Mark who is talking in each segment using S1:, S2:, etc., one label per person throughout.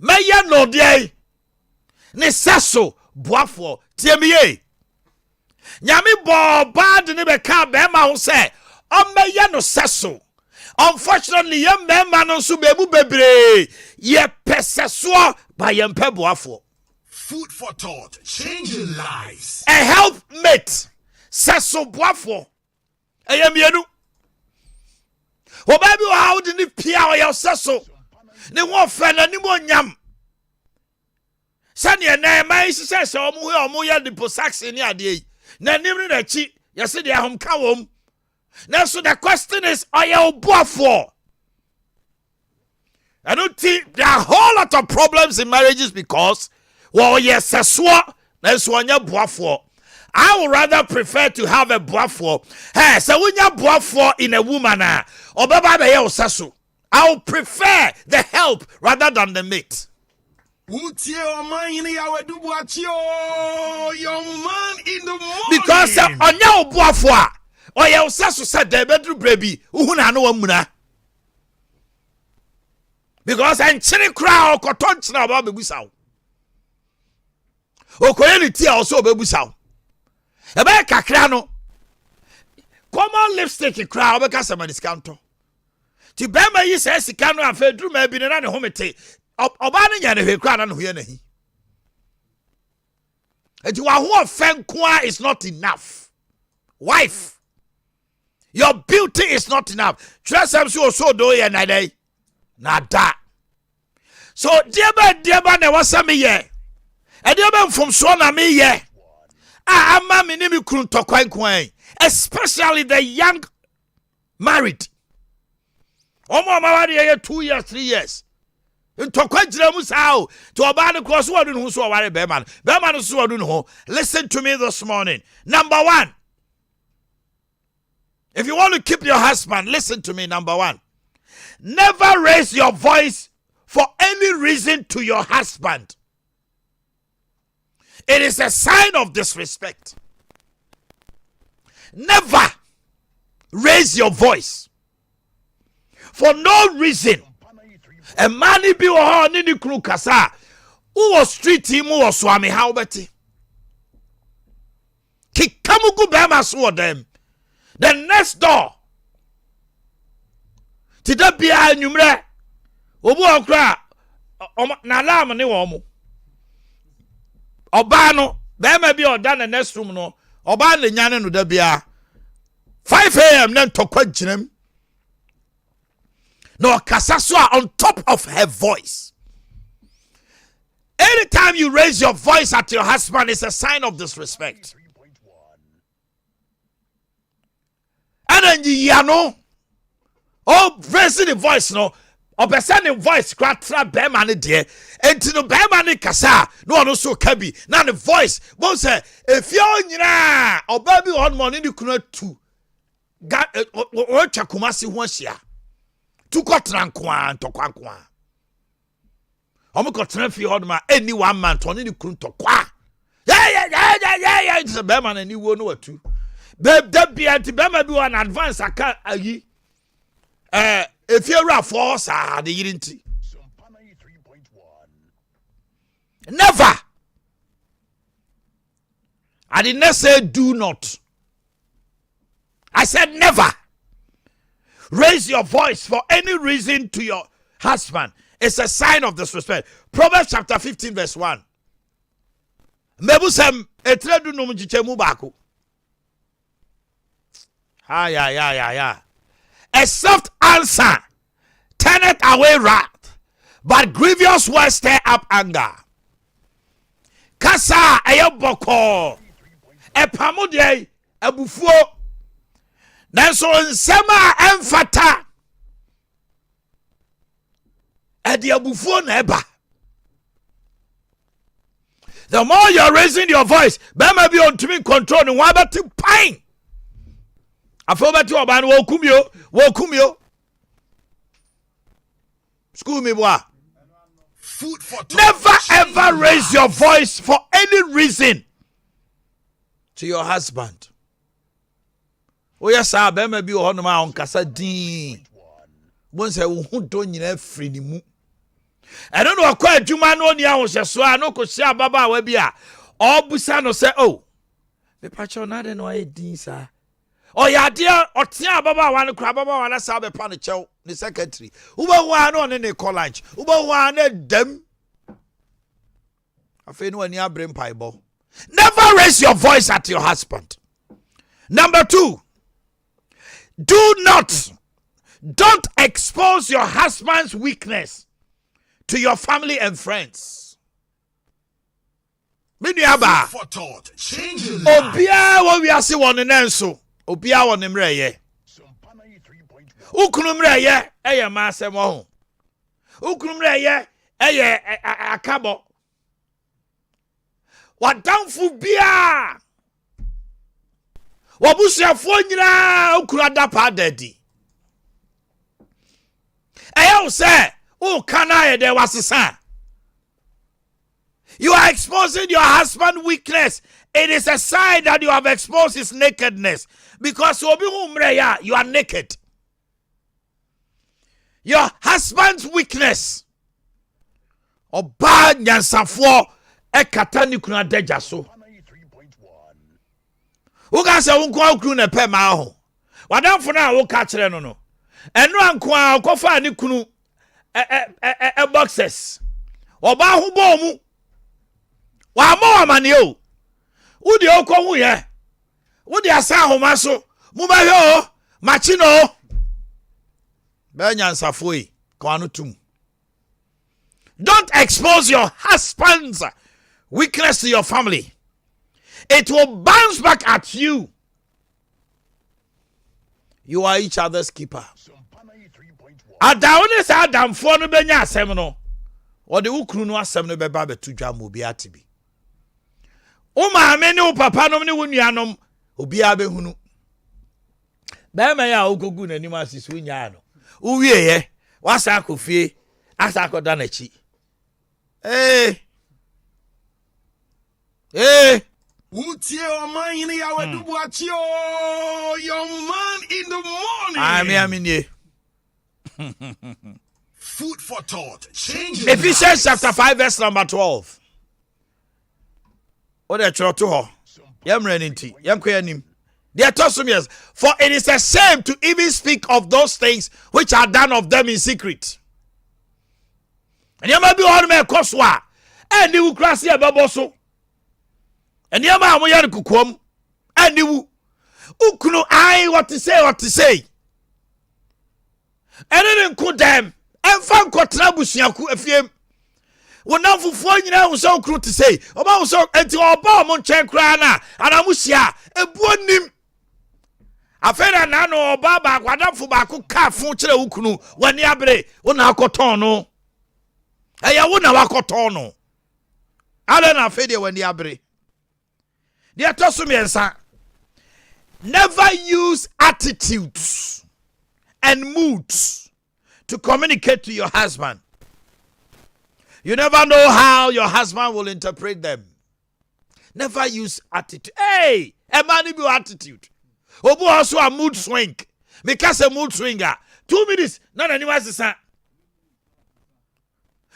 S1: Maya no de ne seso boafo tiemiye. Nyame bo bad ne be ka be ma ho se o maya no seso. Unfortunately, ye memma no so bebu bebre ye peseso by ye mpe boafo.
S2: Food for thought, changing lives.
S1: A helpmate seso boafo. Eyemienu. Obabi wa how de ni pia o ye seso. Ne wo fe na ni mo nyam. Sane na mai sise se omo ye the posaxi ni ade yi. Na nimri na chi ye se de ahom ka wom. Now so the question is are you boafo? I don't think there are a whole lot of problems in marriages because well yes that's one ya boafo. I would rather prefer to have a boafo. Hey, so when you boafo in a woman or baba be osaso. I would prefer the help rather than the mate.
S2: Your man in the morning.
S1: Because on your boafo or your osaso said the bedroom baby uhuna no amuna. Because I'm chilling crowd or touch now about baby sound. O koyeni tia also baby sound. Ebe kakra no. Common lipstick crowd be kasa ma discount. Ti be ma yi se sika no afa duru ma bi na ne homete. Oba ne nya ne hwe crowd na no hwe na hi. Enti wa ho ofen kwa is not enough. Wife, your beauty is not enough. Trust am so do ye na dai. Na da. So dear na wasa me ye. E dear ba from so na me ye. Ama me ni mi kun to kwan, especially the young married. Omo ma wa de 2 years 3 years. To kwan jira mu sao to oba ne cross wo no so ware be man. Be man so wo no. Listen to me this morning. Number 1. If you want to keep your husband, listen to me. Number 1. Never raise your voice for any reason to your husband. It is a sign of disrespect. Never raise your voice for no reason. A man be on ni kru kasa. Who was street him who was swami how beti. Kikamugu bema so them. The next door. Tida bia nyumre. Obu okra na alarm ni wo mu. Oba no bema bi oda na next room no. Oba le nyane no da bia. 5 a.m. then tokwa jinem. No kasaswa on top of her voice. Anytime you raise your voice at your husband, it's a sign of disrespect. And then you know, oh, raising the voice, no, or the voice, cratra beman dear, and to the beman kasa, no one also cabby. Now the voice, won't say, if you're or baby on money, you could too. Got or chakumasi once ya. To got rankwan to kwankwan. Omoko trefi hodma any one man to ni kun to kwa. Yeah. It's a beman and you won't know what to. Babe, that be anti bema be an advance aka ayi. If you're a force, the didn't.
S2: Sompa 93.1.
S1: Never. I did not say do not. I said never. Raise your voice for any reason to your husband. It's a sign of disrespect. Proverbs chapter 15 verse 1. Mebusem etredu no mjichemu bako. Yeah. A soft answer turneth away wrath, but grievous words stir up anger. Kasa ayoboko. Epamode abufuo. Nanso nsema emfata. Edi abufuo na eba. The more you're raising your voice, bema be on to me control and one about to pine. I feel better about wokumyo. School me boy.
S2: Food for
S1: Never ever raise your voice for any reason to your husband. Oh yes, sir, bema be on my own kasa din. Once I won't do nyina free ni mu. I don't know quite Juma no nia wo so a no ko sia baba wa bi a obusa no say oh me pacho na de no e din sa o ya de otia baba wa no kra baba wa na sa be pa no chew ni secretary uba wa no ne call lunch uba wa na dam afi no ani abrem paibo. Never raise your voice at your husband. Number 2, don't expose your husband's weakness to your family and friends. Miniaba.
S2: For thought, change your life.
S1: Obia wo wi ase won nenso. Obia won mreye. Ukunu mreye eye ma asem ho. Ukunu mreye eye akabo. Wadanfu bia. Wabusuafo nyina ukunu adapa dadi. Eyo say o kana ye de wasesa. You are exposing your husband's weakness. It is a sign that you have exposed his nakedness. Because you are naked. Your husband's weakness. Oba nyansafo ekata kuna deja so. Uga se unko akru na pe ma ho. Wadamfo na wo ka kire no no. Enu anko a kofa ni kunu boxes. Oba ho bo mu. Wa ma amane o. Wo de okohu ye. Wo de asa ahoma so. Mu ba hwe o. Machi no. Be nyansafo yi. Kwa no tum. Don't expose your husband's weakness to your family. It will bounce back at you. You are each other's keeper. Adawone sa adamfo no benya asem no. O de ukru no asem no beba betu dwa mo bi atibi. O maame ne o papa no ne wo nuanom obi abehunu. Ba ma ya ogogu nanim asisu nya no. Uwie ye, wasa akofie, asa akoda na chi.
S2: Utie Omanhene ya wedu Boakye o, your man in the morning.
S1: Aminie.
S2: Food for thought, change your
S1: Ephesians
S2: lives.
S1: chapter 5 verse number 12. O de choro to ho. Yemre nti, yemko yanim. They told some years, for it is a shame to even speak of those things which are done of them in secret. And you might be on me koswa, and you crassi a baboso. And you might be on kukum, and you ukunu I what to say. And then could them, and found quatrabusiaku efiem. When now for 4 years was so cruel to say, about so until our bomb on Chankrana, and Amusia, a bonim. Afena na no baba kwadamfo ba ko ka fun kire ukunu wani abre wona akoton no eya wona wakoton no ala na afede wani abre dia tosum yensa. Never use attitudes and moods to communicate to your husband. You never know how your husband will interpret them. Never use attitude. Hey, a man with attitude. Obu also a mood swing. Because a mood swinger. 2 minutes. Not anyone says.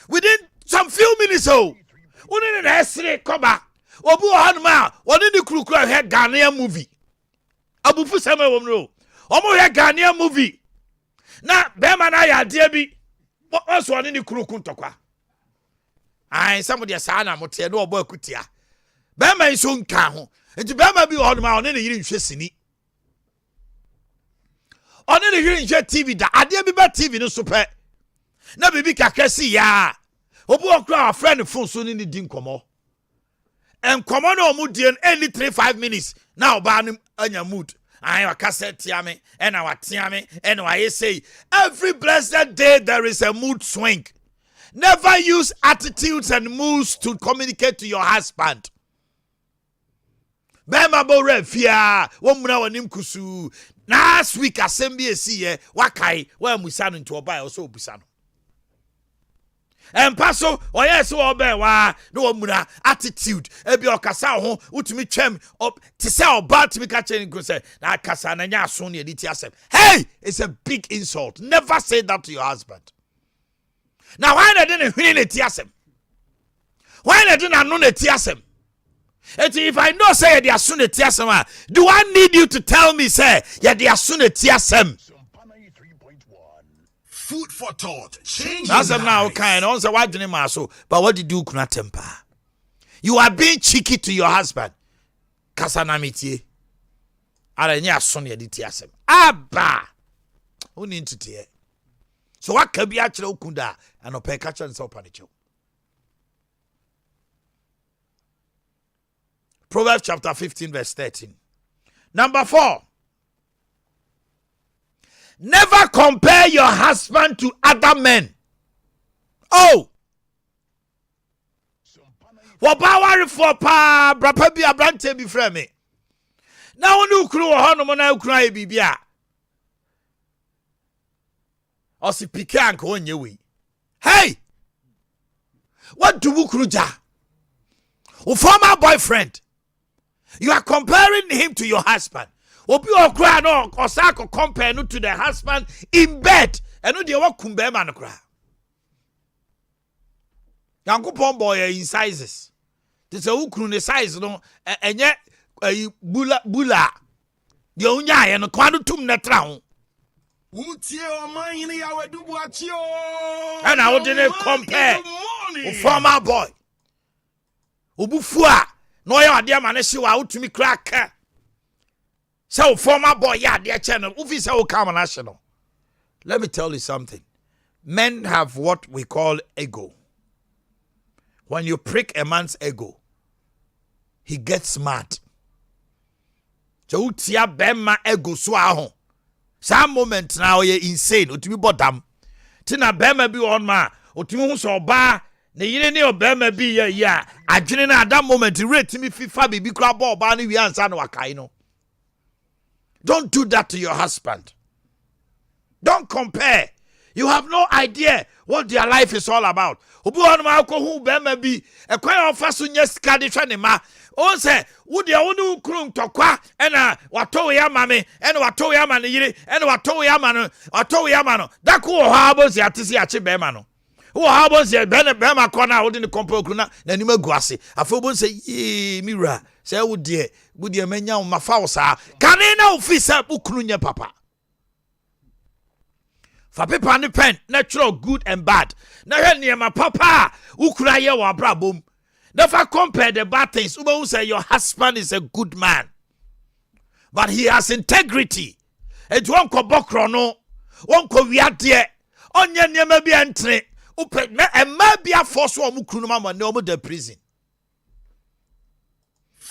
S1: Within some few minutes, oh, one in the history come back. Obu Hanma, one in the Krukra had Ghanaian movie. Abu Fusama Womro. Omo had Ghanaian movie. Now, Bemanaya, dear be. What was one in the Krukuntokwa? I somebody a sana motia no Boakye. Bema is soon can. And to Bema be on my own in the Yini. On any hearing TV that I dare be bad TV no super. Na baby kakesi ya. Obu okra our friend phone so ni din komo. And komo no mu din any 3-5 minutes. Now ban anya mood. I wa cassette tiame and our tiame and I say every blessed day there is a mood swing. Never use attitudes and moods to communicate to your husband. Bema bo refia wo muna wanim kusu. Last week assembly see wakai wa musano into oba also busano. And paso o yes o be wa no muna attitude e bi okasa ho utumi twem up to say oba to me ka chen go say na kasa na nya so na editi asem. Hey, it's a big insult. Never say that to your husband. Now why they didn't win it tiasem? Why they didn't know the tiasem? If I know say they are soon a tiasem, do I need you to tell me say yeah they are soon a tiasem?
S2: Food for thought. Change.
S1: That's them now kind. On say why didn't my so? But what did you do? Temper. You are being cheeky to your husband. Kasanamitie. Aranya son ye di tiasem. Abba. Who need to tear? So what can be actually ukunda and open catch and so panicho. Proverbs chapter 15 verse 13. Number 4. Never compare your husband to other men. Oh. Wabawari for pa brapa bi abrante bi frɛ me. Na wonu ukru wo hono mo na ukru aye bibia. Osi pike anka onye we. Hey! What do ukru ja? Your former boyfriend. You are comparing him to your husband. Obi okra no osako compare no to the husband in bed. Eno de wa kumbe ma no kra. Yankopon boy in sizes. This a ukru ne size no enye bula. De onya ye no kwano tum na tra ho.
S2: Utie Omanhene yawe du Boakye o.
S1: And I wouldn't compare. Former boy. Obufua no ya ade ma ne hye wa utumi kraka. So former boy ya de channel. Ufi say o come na hye no. Let me tell you something. Men have what we call ego. When you prick a man's ego, he gets mad. So utia bema ego so aho. Some moment now you're insane. Utimi bodam. Tina bema bi on ma. Utimi hu so ba. Ne yire ne obema bi ya. Adwene na that moment rate me FIFA bibi kra ball ba ne wi ansa na wakai no. Don't do that to your husband. Don't compare. You have no idea what their life is all about. Obi on ma ko hu bema bi e kwan ofa so nya sika de hwe ne ma. On say wo de wonu krum tokwa ena wato ya mame ena wato ya mane yire ena wato ya mano wato ya mano da ko ho abosi atisi ache bema no wo ha abosi bema ko na wo de ne kompo kru na nani maguase afobon say ye mira say wo de manya wo mafa wo sa kane na ofisa ukru nya papa fa paper ne pen natural good and bad na hwe ne ma papa ukura ye wo abrabom. Never compare the bad things. Uba say your husband is a good man, but he has integrity. Et one ko bokrono, one ko wiadie, onye niema bi entre. Upe me ema bi aforce wo mu kunu mama ne omo the prison.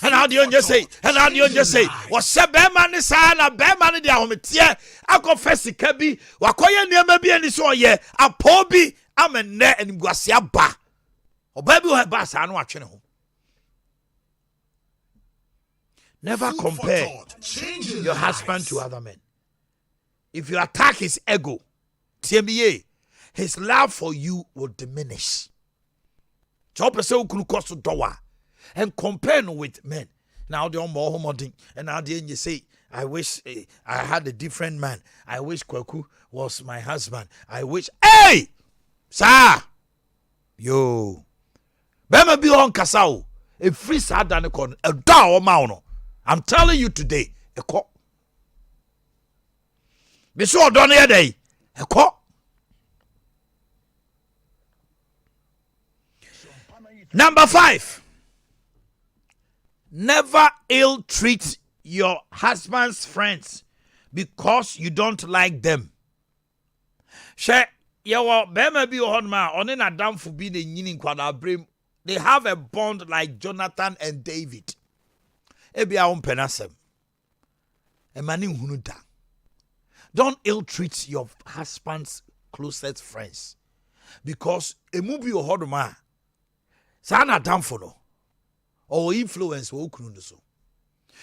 S1: And how do you just say? And how do you just say? Was se bema ni sa na bema ni dia hometie akofesi kabi wakoye niema bi ani so ye apobi amenne eniguase aba. Never compare your husband to other men. If you attack his ego, TMBA, his love for you will diminish. And compare with men. Now they're more homodyne, and now you say, I wish I had a different man. I wish Kwaku was my husband. I wish, hey, sir, yo. Bema bi on kasao e free sada ne kon e da o ma no. I'm telling you today e ko be so do no yedai e ko. Number 5, never ill treat your husband's friends because you don't like them. She yawo bema bi on ma oni na damfo bi ne nyini kwada brem. They have a bond like Jonathan and David. Ebia umpenasem. Emani hunuda. Don't ill-treat your husband's closest friends. Because emubi ohodoma. Sana damfono. Or influence wo ukunu so.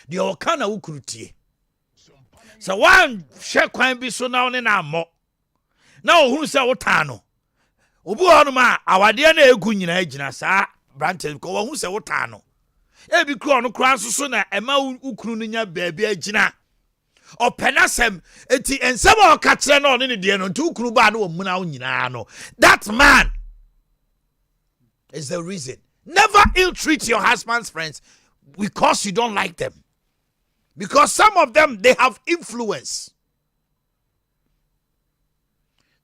S1: The okana ukunu tie. So one share kwan bi so na one na mo. Na ohunu se wotano. Obu honoma awade na egu nyina agina saa branches ko wo hu se wotano e bi kro no kran so na ema ukunu no nya baabi agina or penasem eti ensema o katre no ne de no ntu kunu ba na wo muna nyina no. That man is the reason. Never ill-treat your husband's friends because you don't like them. Because some of them, they have influence.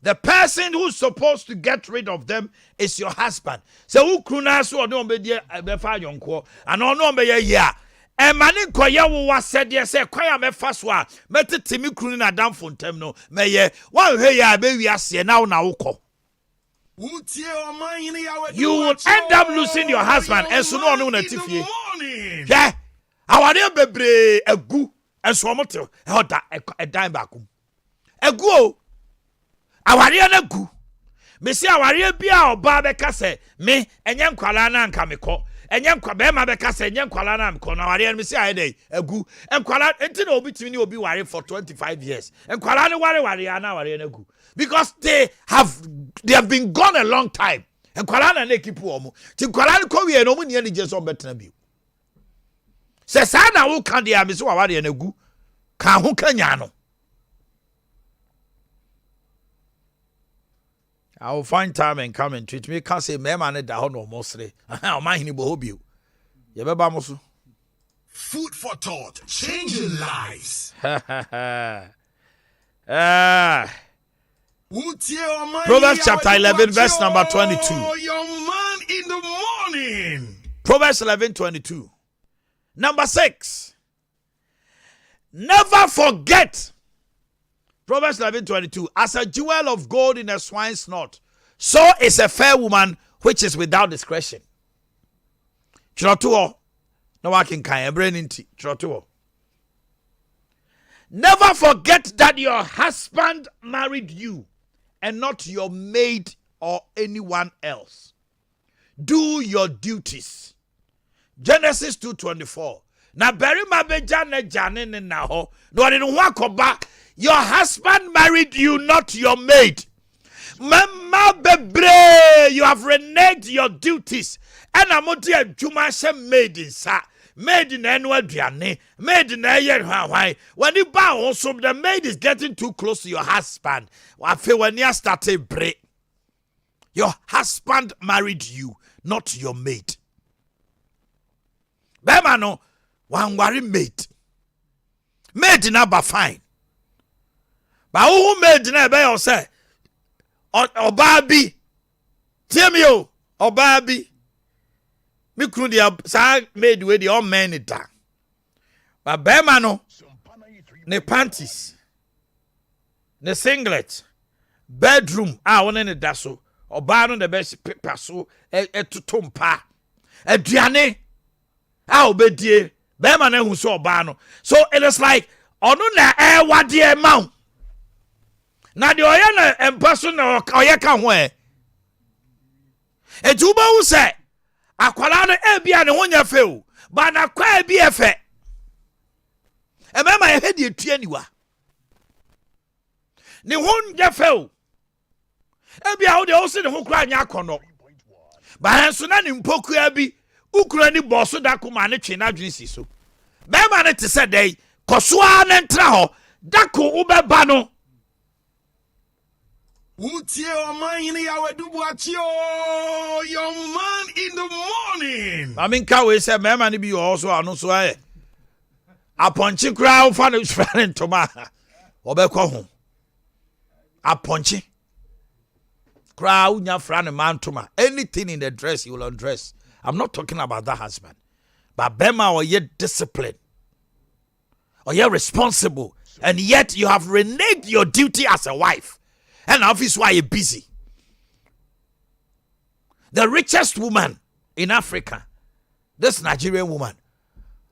S1: The person who's supposed to get rid of them is your husband. So who kunaso or no be befa yonko and no be ya. E mani koye wo said ye say kwaya me faso a metitimi kunu na dam fontem no meye wan hwe ya be wiase na wo na wokọ. You will end up losing your husband and so no na tifie. Yeah. Aware bebre egu enso omote oda e dan bakum. Egu o. Aware na gu. Me si aware bia oba be ka se me enye nkwala na nka me ko. Enye nkwa be ma be ka se enye nkwala na me ko na aware me si ayede egu. Enkwala enti na obi timi ni obi ware for 25 years. Enkwala ni ware na aware na gu. Because they have been gone a long time. Enkwala na na keep wo mo. Ti enkwala ni ko wie no mo ni ani je so betena bi. Se sa na wo kan dia me so ware na gu. Ka ho kanya no. I will find time and come and treat me. Can't say me man da ho no mostly. Omanhene bo hobio. Ye beba mo so.
S2: Food for thought, changing lives.
S1: Proverbs chapter 11 verse number 22.
S2: Your man in the morning.
S1: Proverbs 11:22. Number 6. Never forget. Proverbs 11:22. As a jewel of gold in a swine's snout, so is a fair woman which is without discretion. Chirotuo. No working kind. Brain inti. Chirotuo. Never forget that your husband married you and not your maid or anyone else. Do your duties. Genesis 2:24. Na beri mabeja ne jane ne na ho. No ni ho akoba. Your husband married you, not your maid. Mama bebre, you have reneged your duties. And amoti adwuma she maid in sa. Maid in annual diane. Maid in a year why. When you bow also, the maid is getting too close to your husband. I feel when you started break. Your husband married you, not your maid. Bema no, one worry maid. Maid in aba fine. But who made na be you say obabi tiemio obabi me kunu dia sa made we the all men da but bema no ne panties ne singlet bedroom won ne da so oba no the best paper so etutumpa aduane obedie bema na hu so oba no so it is like onu na wade ma na de oya na empaso na oya ka ho etuba wu se akwala no ebia ne honya fe o ba na kwa ebia fe emema ye hedi etua niwa ne honya fe o ebia wo de wo se ne ho kura anya akono ba enso na ne mpokua bi ukura ni boso da kuma ne twe na dwen si so bema ne te se dai kosoa ne ntra ho dako ubeba no
S2: Omanhene Boakye, your man in the morning.
S1: I mean, we say, man, be also on so I. A punchy crowd for the friend to my Obeko home. A punchy crowd, your friend, a man to my anything in the dress you will undress. I'm not talking about that husband, but Bema or yet disciplined or yet responsible, and yet you have reneged your duty as a wife. And obviously why you're busy. The richest woman in Africa, this Nigerian woman,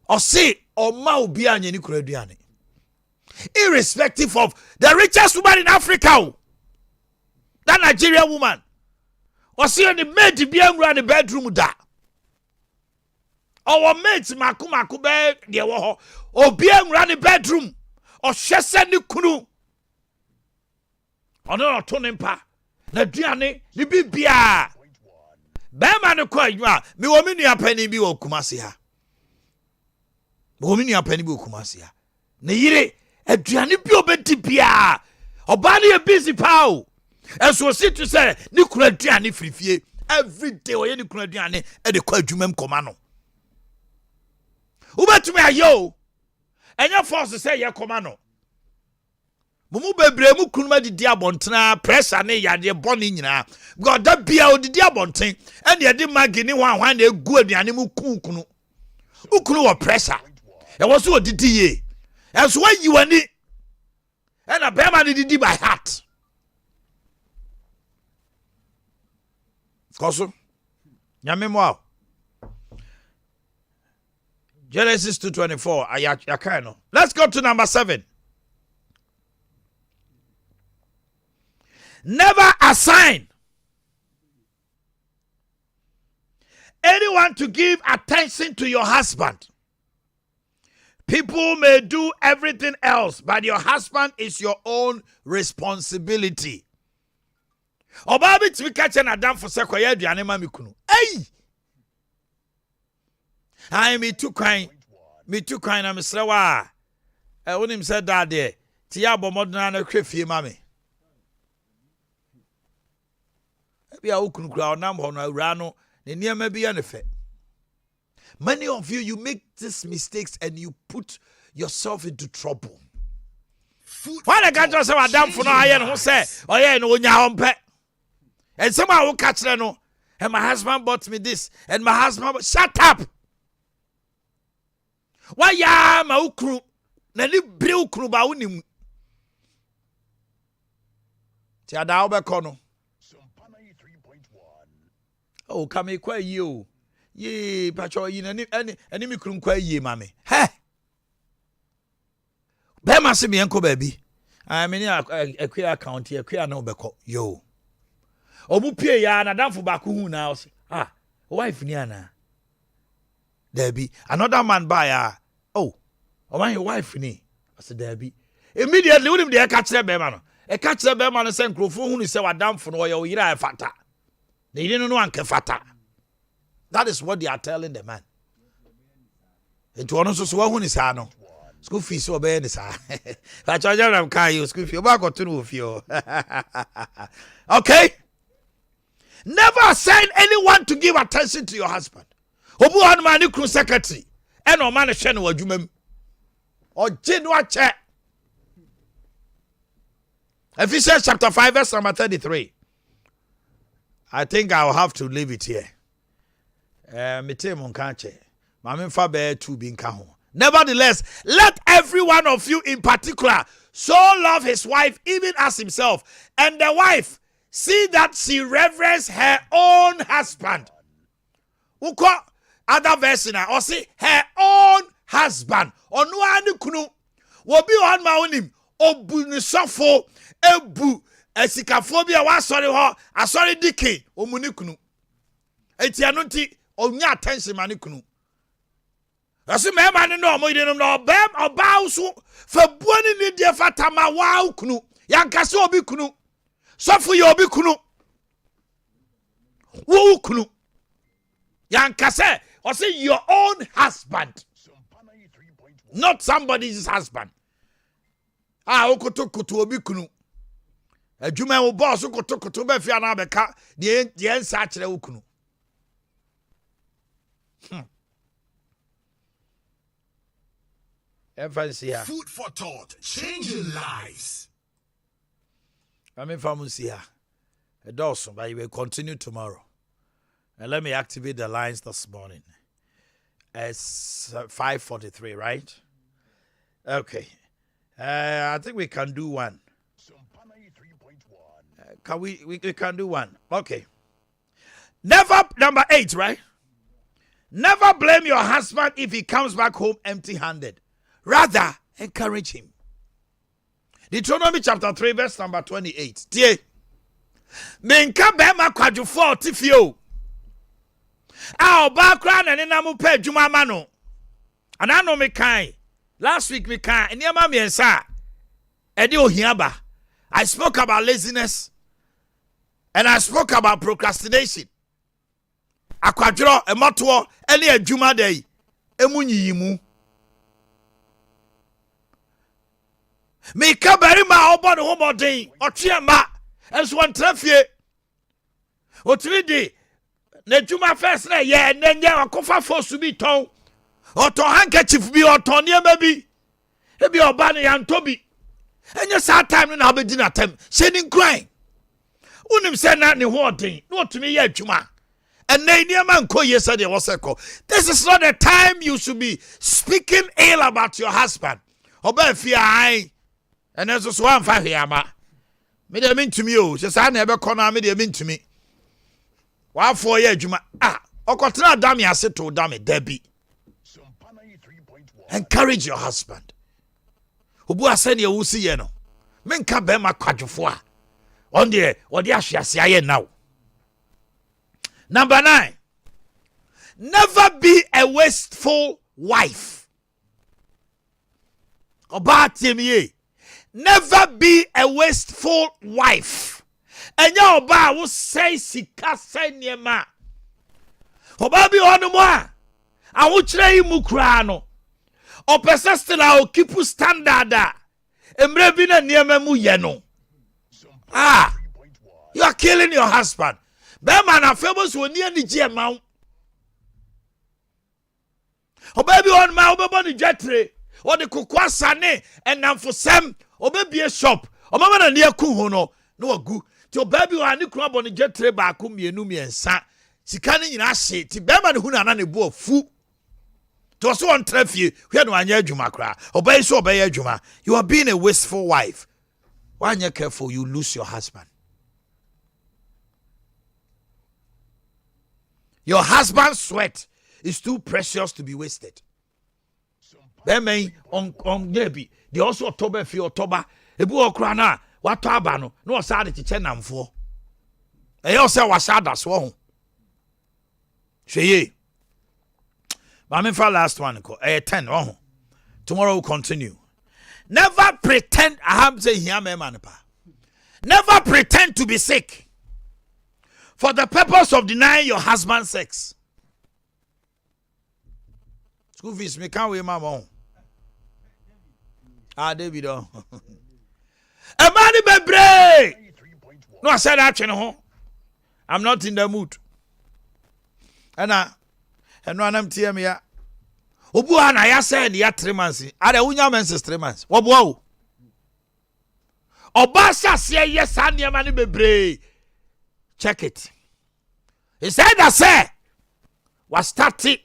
S1: or say, or irrespective of the richest woman in Africa, that Nigerian woman, or see on the maid to be in the bedroom da, or maid maku bed, or be in the bedroom, or shesen the kunu. Ono tonempa na duane ni bibia be ma ne kwa adwa me wo me nua pani bi wo Kumasi ha me wo me nua pani bi wo Kumasi ha ne yire aduane bi obedi bia oba na busy pao enso si to say ni kura aduane firifie every day oye ni kura aduane e de kwa adwumam koma no ubetumi ayo enya force say ye koma no mumu bebre mu kunuma didi abontena pressure ne yade boni nyina god da bia odidi abonten ene ye de magi ni hwan na egu aduane mu kunkunu ukunu wo pressure e wo so odidi ye enso wa yiwani ena bema ni didi by heart koso nyame mo Genesis 2:24 ayakano. Let's go to number 7. Never assign anyone to give attention to your husband. People may do everything else, but your husband is your own responsibility. Obabi timi catch an adam for sequoia dianema mikunu. Hey! I me too kind. I'm srewa. I wouldn't him said that there. Tiabo modern crefie mammy. Be a ukun crowd number on a rano, the near may be an effect. Many of you make these mistakes and you put yourself into trouble. Why the guy just have a damn for no iron who say, oh yeah, no, your pet. And somehow will catch them, no. And my husband bought me this, and my husband, shut up. Why ya ma ukru na ni bre ukru ba wonim ti ada obeko no Sompa 93.1 oh kame kwa yi o ye pacho yi na ni ani mikru kwa yi mame he be ma se me enko ba bi me ni akwa account akwa na obeko yo obu pie ya na danfo ba ko hu na o se wife ni ana there be another man buy oh your wife ni I said there be immediately when him dey catch the be man no e catch the be man say nkrofo hu ni say wadamfo no yo yira fata they didn't know anke fata. That is what they are telling the man. Into ono so hu ni sa no school fees obey ni sa fa charge am kan you school fee oba go to no fee. Okay, never assign anyone to give attention to your husband. Obu han man ni crew secretary and o man hwe no adwumam o je no ache. Ephesians chapter 5 verse number 33. I think I'll have to leave it here. Me tell mon kanche mame fa be to be nka ho. Nevertheless, let every one of you in particular so love his wife even as himself, and the wife see that she reverence her own husband. Uko other verse na or say her own husband. Onu ani kunu. Wobi on ma onim obu ni sofo ebu esikafobia wa sorry ho asori dike omuni kunu. Eti anu nti onya attention mani kunu. Asi me man no mo ide no obem oba so fa buani ni de fatama wa kunu. Yankase obi kunu. Sofo ye obi kunu. Wo kunu. Yankase or say your own husband, not somebody's husband. Okotokoto obi kunu. Adwuma wo boss okotokoto be fia na beka de ensa kire wo kunu.
S2: Food for thought, changing lives.
S1: I mean, family here. It does, but you will continue tomorrow. And let me activate the lines this morning. It's 5:43, right? Okay. I think we can do one. Can we can do one? Okay. Never, number 8, right? Never blame your husband if he comes back home empty-handed. Rather, encourage him. Deuteronomy chapter 3, verse number 28. Tie. Menka bema kwadufo tifio. Ba kra na ne namu pe adwuma ma no. Ana no me kan. Last week me kan eniema miensa. Ede ohiaba. I spoke about laziness and I spoke about procrastination. Akwadro emoto ene adwuma dai. Emu nyiyimu. Me ka bari ma obo ne homodin otwe ma enso ontrafie otiri di na djuma first na ye nenye akofa fosu bi ton oton handkerchief bi oton niema bi ebi oba ne yantobi enye sa time na obedi na tem shenin crying unim se na ne ho odin na otumi ye adwuma enne niema nko ye se de woseko. This is not the time you should be speaking ill about your husband. Oba fi ai ene so amfa hwe ama me de mintumi o se sa na ebe kono me de mintumi wa fo ye adwuma okotra dame ase to dame dabi. Encourage your husband. Obu asene ye wusi ye no menka be ma kwadwofo a on the odi ahwease aye now. Number 9, never be a wasteful wife. Oba tiemie, never be a wasteful wife. Enya oba wo say sika say niema. Oba bi onu mo a wo kire yi mu kura no. Opese still a keep standard a emre bi na niema mu ye no. You are killing your husband. Bema na famous woni ani je mawo. Oba bi on ma obebo ni dwatre. O de kokwa sane enamfosem obebie shop. Omama na ne aku ho no na wagu. Ti oba bi wa ni kro abo ni dwatre ba ko mienu miensa. Sika ni nyina hye. Ti bema ne hu na ne bo afu. To so on trafie, hwe no anya adwuma kra. Oba yi so oba ye adwuma. You are being a wasteful wife. Why you careful, you lose your husband. Your husband's sweat is too precious to be wasted. Beme on debi. They also October fi October. Ebu okra na wato aba no. No sa de chiche namfo. Eyo se wasada so ho. Hweye. Mama for last one ko. 10 oh. Tomorrow we'll continue. Never pretend Never pretend to be sick for the purpose of denying your husband sex. School fees me can't wait, mama. David. A man bebre. No, I said that, you know. I'm not in the mood. And I'm tear me. Obuana, I said, ya 3 months. Are unya menses 3 months. Wabu. Obasa say yes, and your money bebre. Check it. He said that say was starting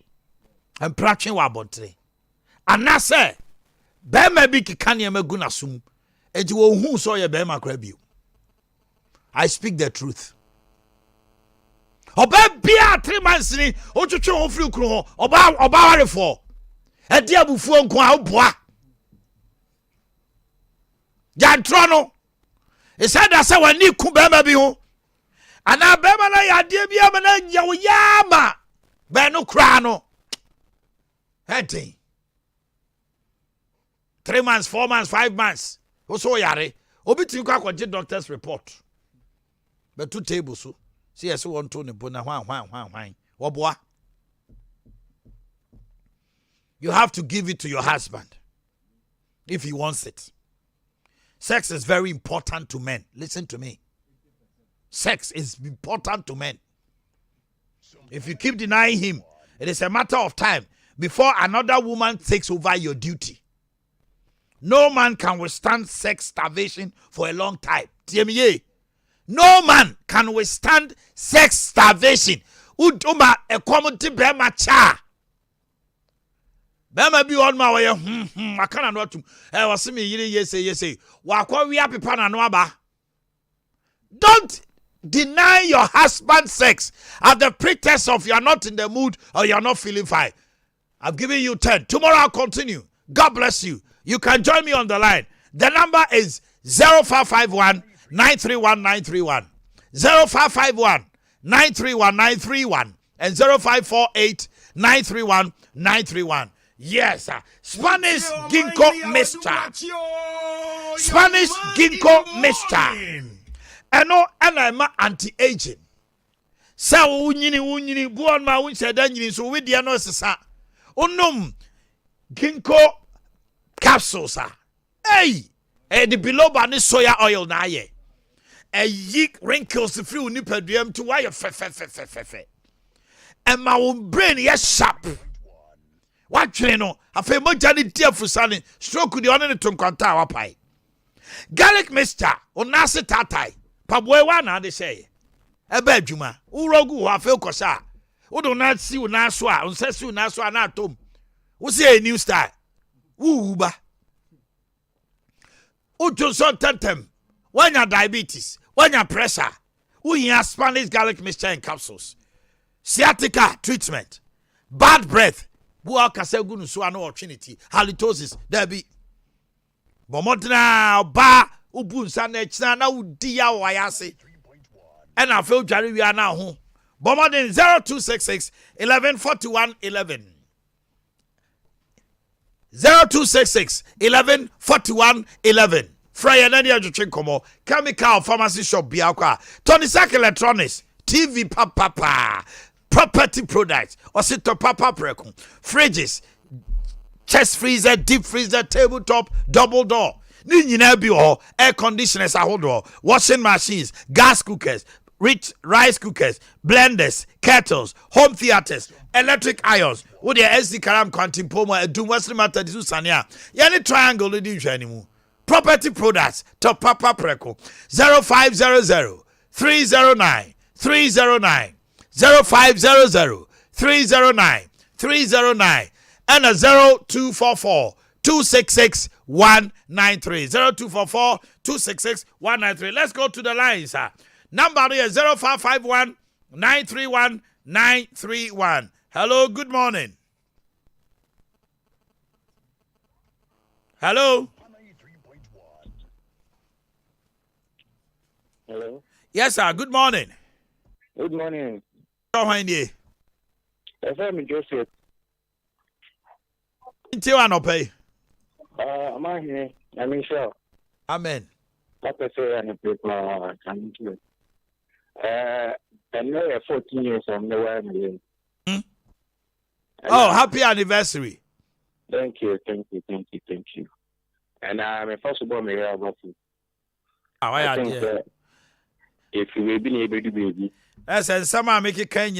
S1: and practicing wabontre. And now say Bema bi kikanye meguna sum. Enti wo hu so ye bema krabi. I speak the truth. Oba bia 3 months ni otwetwe ho firi kru ho oba warefo. Edi abufuo nko a oboa. Jantrono. He said that say wani ku bema bi ho. Ana bema na yade bia ma na nya wo yama. Be no kra no. Heading. 3 months, 4 months, 5 months. Also yare. Obi tin kwa kwaje doctor's report. But 2 tables so. See as one to ne bona hwan. Woboa. You have to give it to your husband if he wants it. Sex is very important to men. Listen to me. Sex is important to men. If you keep denying him, it is a matter of time before another woman takes over your duty. No man can withstand sex starvation for a long time. TMA. No man can withstand sex starvation. Uduma a community bema cha. Bema bi on ma way makana no atum. E wase me yire yes. Wa kwa wi apepa na no aba. Don't deny your husband sex at the pretext of you are not in the mood or you are not feeling fine. I've given you 10. Tomorrow I'll continue. God bless you. You can join me on the line. The number is 0551 931 931. 0551 931 931 and 0548 931 931. Yes, sir. Spanish ginkgo mixture. Spanish ginkgo mixture. Eno enema anti-aging. Sa unyini buon ma unse da nyini so we dia no sesa. Onum ginkgo capsules. Hey, The below bani soya oil na ye. Yi wrinkles free unipadum to wire fe. And my own brain yes sharp. What you know? I feel much any dear for sunny stroke the honor to contact pie. Garlic mixture or nasi tatai. Pabwe wana they say. Ebe juma. Urogu wa feel kosa. We do not see unaswa. Unsesu unaswa na tom. We see a new style. Uba. Johnson tentem. When your diabetes, when your pressure, we have Spanish garlic mixture in capsules. Sciatica treatment. Bad breath. Bua kasegunu suano opportunity. Halitosis. There be. Bomotna ba ubun sanechna na udia wayase. And I feel jari we are now home. Bomodin 0266 1141 11. 0266 1141 11. Friday na dia jotwe komo. Chemical pharmacy shop biakwa. Tony Sack Electronics. TV papa. Property products. Osito papa preko. Fridges. Chest freezer, deep freezer, tabletop, double door. Ni nyina bi ho. Air conditioners ahodo. Washing machines, gas cookers, rich rice cookers, blenders, kettles, home theaters, electric irons. Wo de SD karam kwantim pomo edum western matter disu sania. Yani triangle di hwa nimu. Property products to papa preko 0500 309 309 0500 309 309 and a 0244 266 193 0244 266 193. Let's go to the lines, sir. Number is 0551 931 931. Hello, good morning. Hello.
S3: Hello.
S1: Yes, sir. Good morning.
S3: Good morning.
S1: Omanhene.
S3: I'm Joseph.
S1: Omanhene.
S3: Omanhene. I'm sure.
S1: Amen.
S3: Like I say, I'm a people coming to it. I know 14 years I'm nowhere in.
S1: Oh, happy anniversary.
S3: Thank you. And I'm a first of all, I'm about you. I think that if you will be able to be.
S1: That's and some make it kind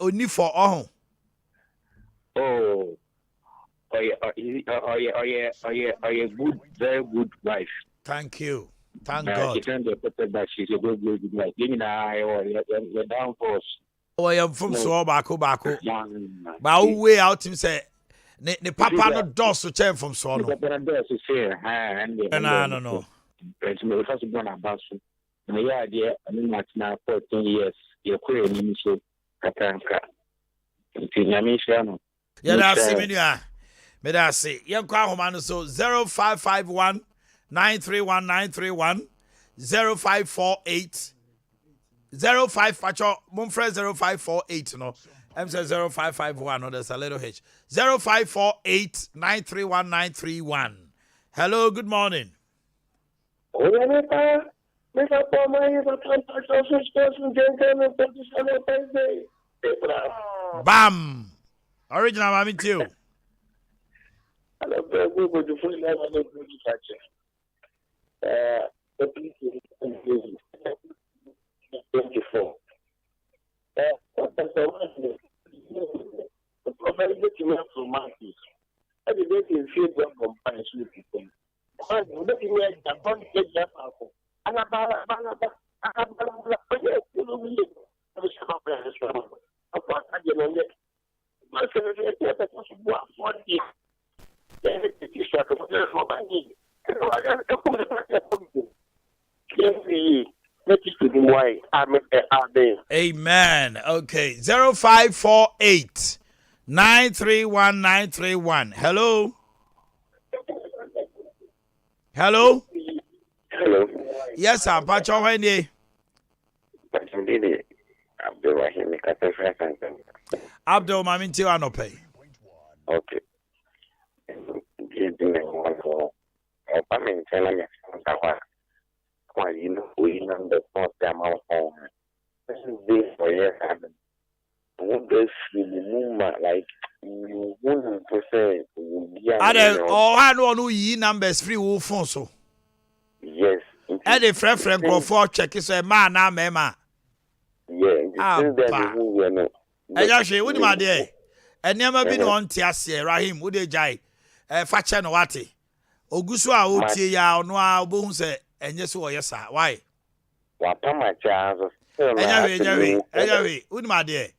S1: only for all.
S3: Oh, yeah, good, very good wife.
S1: Thank you. Thank God.
S3: She's a good wife. You know, you're down force.
S1: Oh, I am from so bako. But way out him say, the papa no does to change from so.
S3: No. It's my first born about you. My idea, I mean, what's now 14 years. You're querying so Katanka.
S1: Yeah, that's it. Me that's it. Young Kwahomano so 0551 931 931 0548 05 Pacho Mumfred 0548 no. M says 0551 no, there's a little H. 0548 931 931. Hello, good morning. Bam! Original Mammy too. Amen. Okay. 0548 931 931. Hello. Hello.
S3: Hello.
S1: Yes, I'm Pacho Wendy. Abdul Maminti Anope.
S3: Okay. You know, we know the first time out home. This is this for years happened. What does the movement like? You wouldn't to say,
S1: I don't know who ye numbers free will phone so. Eddie friend for check is a man na mema.
S3: Yeah, since then we know.
S1: E ya hwe woni ma de. Eniama bi no onte ase Rahim wo de jai. Fache no wate. Ogusu a o tie ya ono a obohu se enye se wo yesa. Why?
S3: Wa pa ma cha so.
S1: Anyway, woni ma de.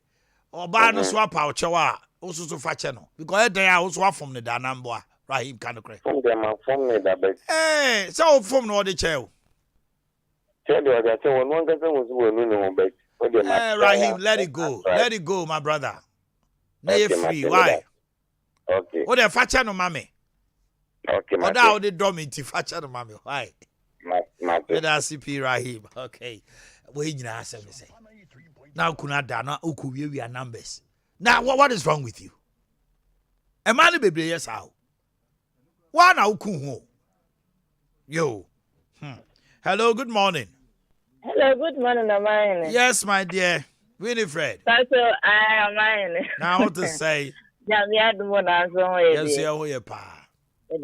S1: Oba no so apa o chewa osusu fache no. Because eden a osu afom ne da nambo a Rahim kan kre.
S3: From them from me that but
S1: so fom no de chew.
S3: tell you that one person was no but
S1: Rahim, let it go. Let it go, my brother. Now you're free. Why?
S3: Okay.
S1: What the facha no mame?
S3: Okay,
S1: my brother. What the domiti facha no mame? Why?
S3: My
S1: That's CP Rahim. Okay. We need to say. Now kunada na ukuwi we are numbers. Now what is wrong with you? A man baby yes how? Why na uku Yo. Hello, good morning.
S4: Hello, good morning, Omanhene.
S1: Yes, my dear. Winifred.
S4: That's I am
S1: Now what to say?
S4: Yes,
S1: you pa.
S4: And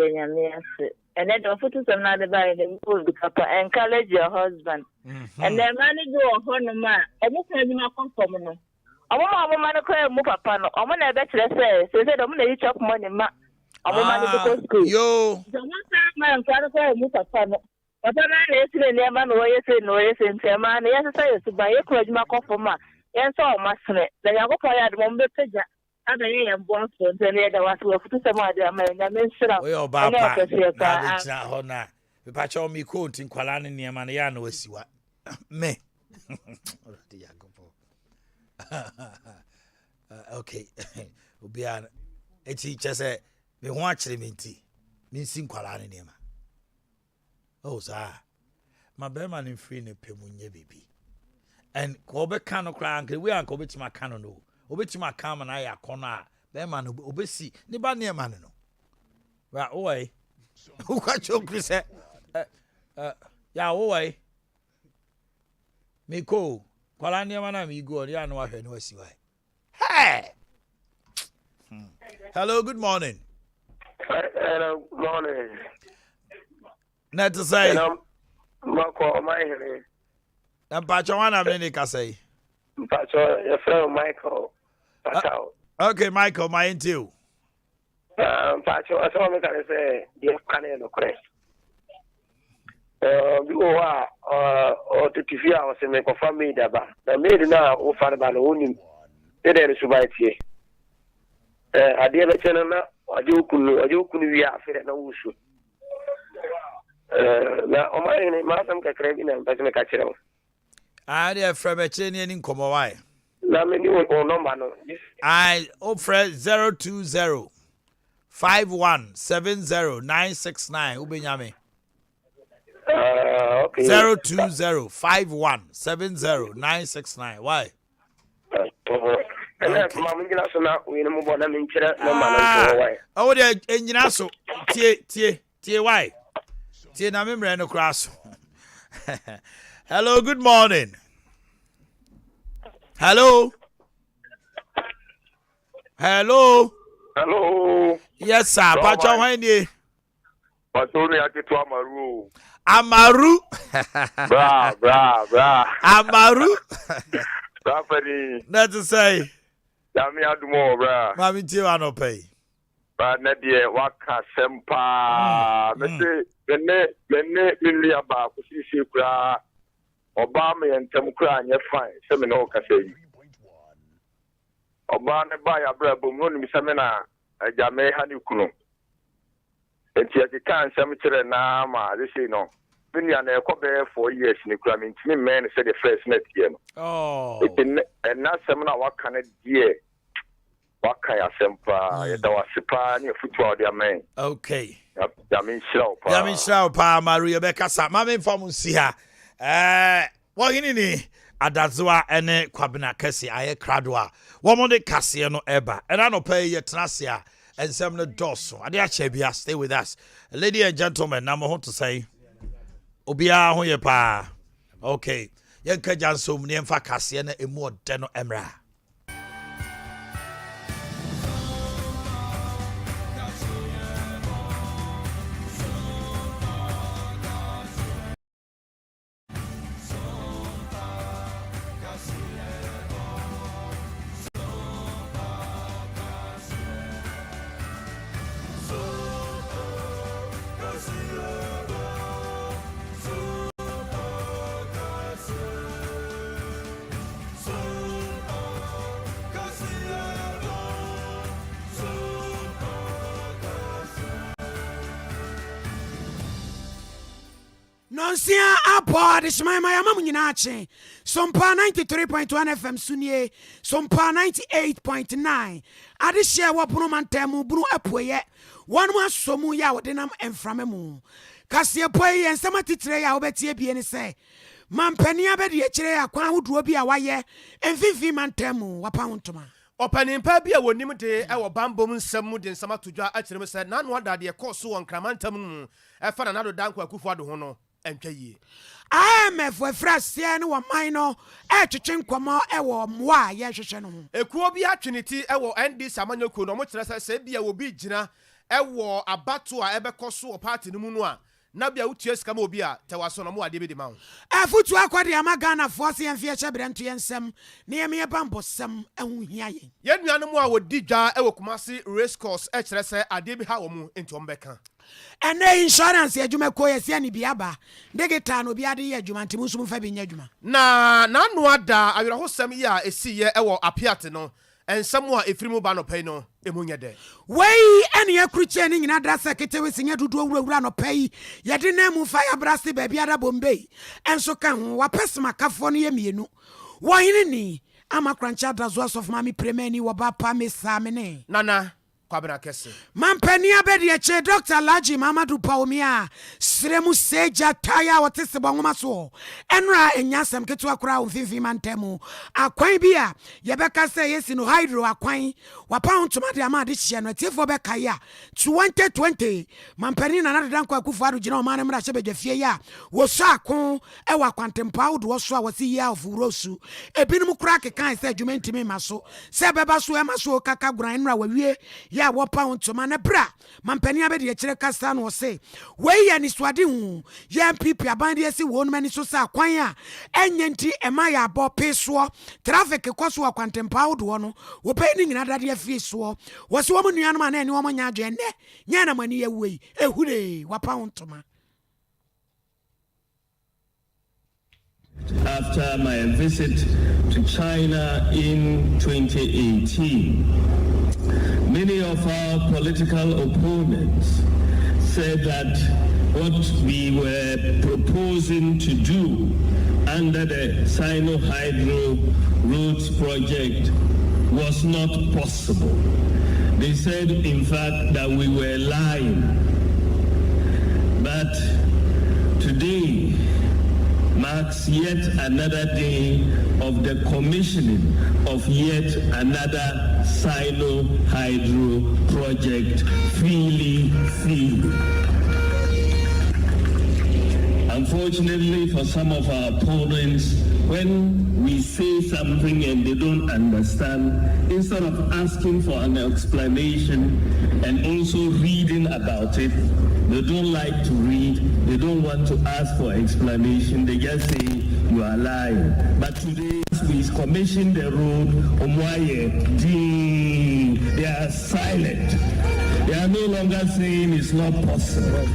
S4: then the photos are not about the mood papa encourage your husband. And then money go on man. I look at him come from no. I want my man to call mu papa no. I want to bet say said I'm going to chop money ma. I want money to go school.
S1: Yo.
S4: The one time man try to call mu papa no. But I yesterday near man no yes man yes say to buy a clothes ma come from ma. Yes all my son. Then I go for ya the moment page. I am born for the other was work to some other man. I mean sure.
S1: We are papa. Na hona. We pa cho mi ko ntin kwala ne ne ma na ya na wasiwa. Me. Okay. Obia eti chese me ho akire me nti. Me nsin kwala ne ne ma. Oh, sir. My bearman in free ne pemunye baby. And Kobe cano crank, we are Kobe to my canon. Obe to my cam and I are corner. Bearman obesi, niba near manino. Well, away. Who got your Chris? Ya away. Me ko. Kwalania mana mi go, ya no I know see why. Hey! Hello, good morning.
S3: Hello, morning.
S1: Not to say.
S3: Marco, Omanhene.
S1: And Pachawana Menica say.
S3: Pacho, your friend Michael. Pacho.
S1: Okay, Michael, my into.
S3: Pacho, I saw me can say, dear Canano Crest. You are or to TV hours and make a family daba. The maid now, O Father Baloni, the day is right here. I dear the channel, you couldn't be afraid of no issue. Na Omanhene masam ka kredi na mpese me ka kire wo.
S1: Ah, dey from a chain in komo why?
S3: Na me ni wo number no.
S1: I offer 020 5170969 ubenyame.
S3: Okay.
S1: 020 5170969. Why? Oh, the engineer so tie why? Tie na memre no kraso. Hello, good morning. Hello. Hello.
S5: Hello.
S1: Yes, sir. Pacho why
S5: Patoni akitu Amaru.
S1: Amaru.
S5: Bra.
S1: Amaru.
S5: Rafani.
S1: That's to say.
S5: Dami adumo bra.
S1: Mami tie wa no pay.
S5: Ba na de waka sempa. Me minli aba ku sisi kura. Oba me ntem kura anye fine. Se me no ka sei. Oba ne ba ya bra bom no mi se me na ajame ha ni kunu. Enti akika nsem kire na ma de sei no. Binia na ekobe 4 years ni kura me ntimi men se the first net year no.
S1: Oh.
S5: And na sem na waka na die. Waka ya sempa ya da wasipa ni futu wa dia men.
S1: Okay.
S5: Ya min shira
S1: pa Maria Bekasa. Mama inform si ha. Wo hini ni adazwa ene kwabena kesi aye kradwa. Wo mo de kase no eba. Ena no pay ye trasia ensem no doso. Ade a chebia stay with us. Ladies and gentlemen, na mo ho to say. Obia ho ye pa. Okay. Yen ka jansom ne mfa kase na emu ode no emra.
S6: Nonsia apo de shima ma yama nyina ache. Sompa 93.1 FM sunie. Sompa 98.9. Ade share wo bunu mantemu bunu apoye. Wanu asomu ya wo denam emframe mu. Kase apoye ensema titire ya obetie bie ne se. Mampani abedi ekire akwan hoduo bi a waye. Emfifi mantemu wapa hontoma.
S7: Opanimpa bi a wonim de e wo bambom nsam mu de nsama todwa akire me se na no adade e koso won kramantam mu e fa na nado danko akufo ado ho no entwa yie
S6: IMF frase ne wo man no e twetwe nkomo e wo moa ye hwehwe no
S7: ekuo bi atweneti e wo ND samanyako no mo kire se bia wo bi gina e wo abato a ebekoso o party no mu no a na bia wutie sika ma obi a tewaso no mo ade bi de ma ho
S6: afutu akwade amagana force yemfie hyebrentu yensem ne yeme bambosem ehuhia ye
S7: yenuanom a wodi dwa e wo Kumasi race course e kire se ade bi ha wo mu enti ombeka
S6: ene insurance adwuma ko yesi ani biaba digital no biade ye adwuma ntimu sum fa bi nya adwuma
S7: na no ada awerehosem ye a esi ye e wo apiate no ensam a efirimu ba no pay no emunya de
S6: wei ene yakruche ni nyina drasa ketewe sinya dudu owura no pay ye de na mu fa ya brase ba biada bombe enso ka ho wapesma kafo no ye mienu wo hini ni amakrancha drazo of mami premeni wo ba pa mesamene
S7: nana kwabena kese
S6: mampani abedi eche Dr. Laji Mamadu Paomia sremu seja taya wotese bongoma so enra enyasem ketu akura omfifi mantemu akwan bia yebeka se yesi no hydro akwan wapa ontoma de ama de hye no tiefo beka ya 2020 mampani na nadanko akufo adu gina o mane mra hye bedwafie ya wo so akon e wa kwantempa wo do so a wasi ya ofurosu ebinum kura kekan se adwuma ntimi maso se beba so e maso kaka guran enra wawie ya wapa ontoma na bra mampani abedi ekire kasa no se we ya ni swade hu ya mpp abande esi won mani so sa kwan a enyenti ema ya abo peso traffic koso akwantempa wo no wo pe ni nyina dade afie so wo se wo nuanom ana eni wo nya adwe ne nya na mani yewei ehure wapa ontoma.
S8: After my visit to China in 2018, many of our political opponents said that what we were proposing to do under the Sino-Hydro Roads project was not possible. They said, in fact, that we were lying. But today marks yet another day of the commissioning of yet another Sino-Hydro project, Feely. Unfortunately for some of our opponents, when we say something and they don't understand, instead of asking for an explanation and also reading about it, they don't like to read, they don't want to ask for explanation, they just say, you are lying. But today, we commissioned the road, Omanhene, they are silent. They are no longer saying it's not possible.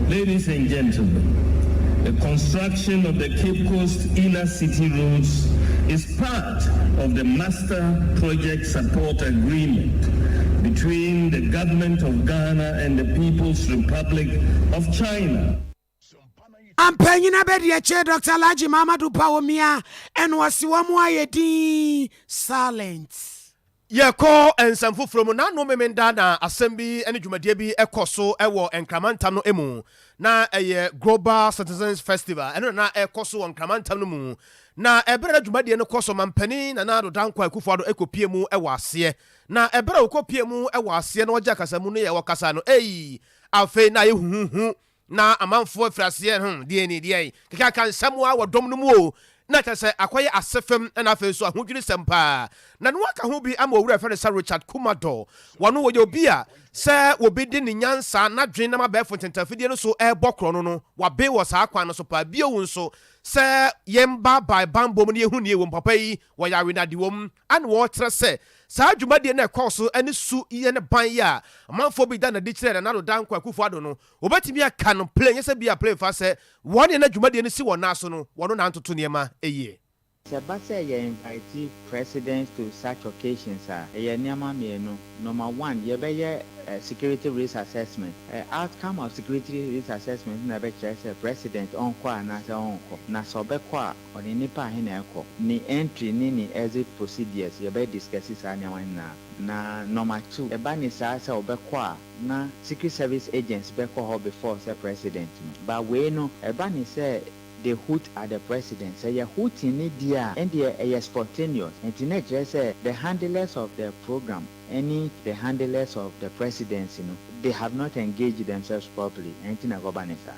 S8: Ladies and gentlemen, the construction of the Cape Coast inner city roads is part of the Master Project Support Agreement between the government of Ghana and the People's Republic of China.
S6: Ampanyina bedi eche Dr. Laji Mamadu Paomia and wasiwamu ayedi silent.
S7: Ye ko ensamfo from na no memenda na assembly ene dwumadie bi ekoso ewo enkramantam no emu na eye Global Citizens Festival ene na ekoso enkramantam no mu na ebere na dwumadie no koso mampani na na do danko akufo ado ekopie mu ewo ase na ebere okopie mu ewo ase na oja kasa mu no ye wokasa no afe na ye huhu na amanfo afrase die kaka kan samwa wodom no mu o na tese akoye asefem na afi so ahudwiri sempa na no aka ho bi ama owura fere Sir Richard Kumado wano wo obi a se obi di ni nyansa na dwen na mabefo tentafidie no so bokro no wabe wo sa akwan no so pa bi owu nso se yemba by bambom ne ehu ne ewo papa yi wo yawe na de wom an wo tre se sa adwumadie na ekoso ene su ye ne ban ya amanfo bi da na di kire na no danko akufo ado no obetimi aka no play yesa bi a play fa se won na adwumadie no si wona so no wono na ntoto niema eye
S9: Sebasa ye invite presidents to such occasions ye niama mienu. Number 1, ye be security risk assessment. Outcome of security risk assessment na be say president on kwa na se on ko. Na so be kwa oni nipa he na ekọ. Ni entry ni exit procedures ye be discuss sa niama na number 2, eba ni sa se obekọ na secret service agents be ko before say president. But we no eba ni say they hoot at the president. Say you hoot in India and they are spontaneous. And to say the handlers of the program, the handlers of the presidency, they have not engaged themselves properly.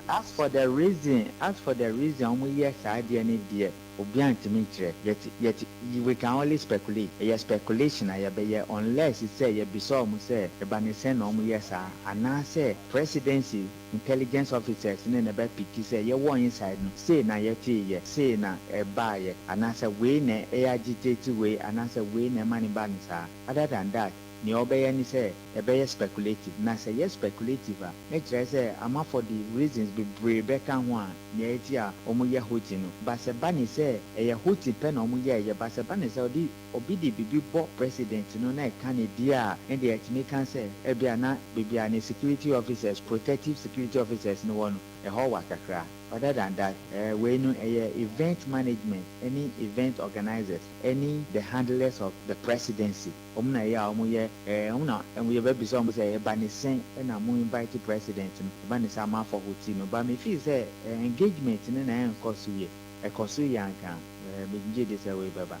S9: As for the reason, we yes idea need there. Yet we can only speculate. A speculation unless it say you be so say the banisen yes and now say presidency intelligence officers in the back say you one inside say na yeti say na buy and answer way na agitated way and answer way na money banisa. Other than that, ni obey any say a speculative. Na say yes speculative. Nature say I'm for the reasons be Rebecca one near omuya hutino. But Sabani say a huti pen omuya but Sabani say obidi bibi bo president no na Canada and the can say ebiana bibiani security officers, protective security officers no one a whole wakakra. Other than that, we know event management, any event organizers, any the handlers of the presidency. And we have be some say banisen and I'm invite the president banisama for hutino. But me feel say engagement in an a kosuya can be this away, baba.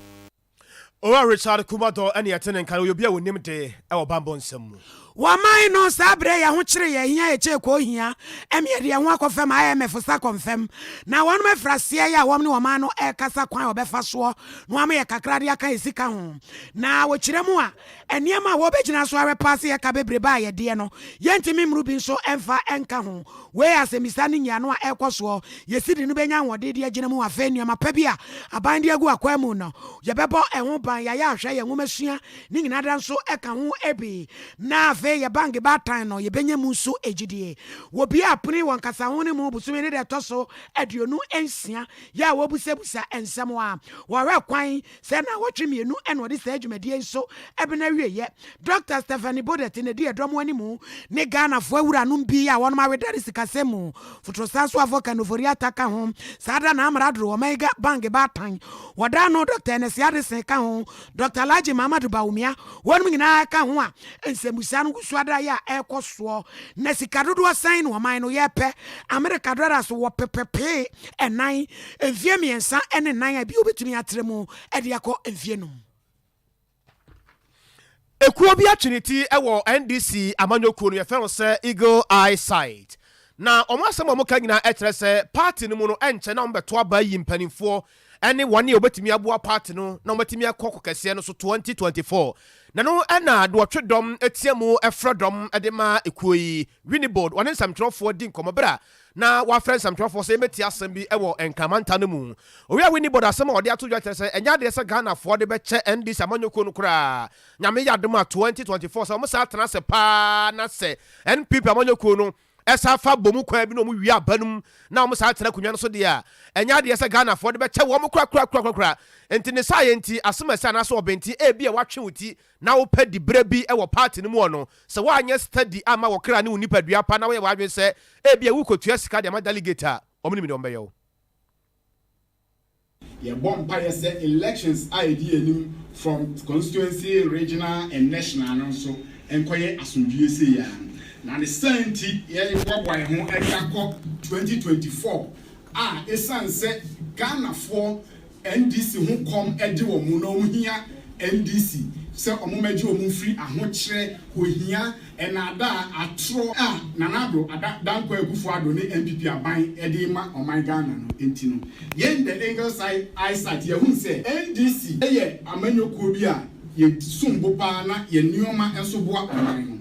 S7: Ora Richard Kumado any attendant can you be a name day our bambon some.
S6: Wamai no sabre ya ho kire ye hia eche ko hia emye de ho akofem IMF sa confirm na won me frasia ya wom ne woma no e kasa kwan obefa so no am ye kakra de aka esika ho na wo kire mu a eniema wo begina so awe pass ye ka bebre ba ye de no ye ntimi mru bi so emfa enka ho we asemisa ne nya no a ekoso ye sidi no benya wode de agina mu afa eniema pa bia aban de agu akwa mu no ye bebo ehwo ban ya ya ahwe ye nwumasua ni nyina dan so eka ho ebi na ye bangi batan no ye benye musu ejidie wo bia apuni won kasa ho ne mu busumi ne de toso aduonu ensia ya wo busebusa ensem wa wo kwan se na wotwe mienu eno de sa adwumadie so ebe na wieye Dr. Stephanie Bodet ne de edom wani mu ne Ghana fo awura no bi ya won ma wedare sikasemu futro sanso avoka no fori ataka ho sada na amradro wo mega bangi batan woda no Dr. Enesia de sen ka ho Dr. Laji Mamadu Baumia won nyina ka ho a ensemusa no swada ya ekoso na sikadodo asan no man no yepe America dollars wo pepepe enan enfie miensa ene nan abi obetumi atremu ede akọ enfie no
S7: ekuo bi atwiniti ewo NDC amanyokuo no yefe no se Eagle Eye Sight na omo asem omo ka nyina etere se party no mu no enche na ombeto aba yi mpanimfo ene wone obetumi aboa party no na obetumi akọ kese no so 2024 na no na do twedom etiamu efredom edema ekuoyi Winnipeg one samtrofo din komobra na wa friend samtrofo se meti asem bi ewo enkamanta no mu owi a Winnipeg asem ode ato dwa se enya de se Ghana fo de be che NDC amanyoko no kura nyame yadom a 2024 so mo sa tena se pa na se NPP amanyoko no esa fa bomu kwa bi no mu wi abanum na mo sa tena kunwa no so de a enya de se Ghana fo de be che wo mo kura enti ne science asema sa na so obenti e bi e watwe wuti na wo padi bra bi e wo party no mu ono se wo anya study ama wo kra ne unipadua pa na wo ye wadwe se e bi e wo kotua sika de ma delegate a omni mi de ombe yo
S2: ye bomb pa yes elections ID enim from constituency regional and national no so enkoye asundue se ya na the senti ye wobwai ho akakọ 2024 esan se Ghana for NDC who come edi wo mu no hia NDC se omomaji wo mu free ahokyere ho hia enada atro nanado danko agufo ado ne MPP aban edi ma oman Ghana no enti no yen the legal side eyesight ye hu se NDC ye amanyokuo bi a ye sumbo pa na ye nioma enso boa oman no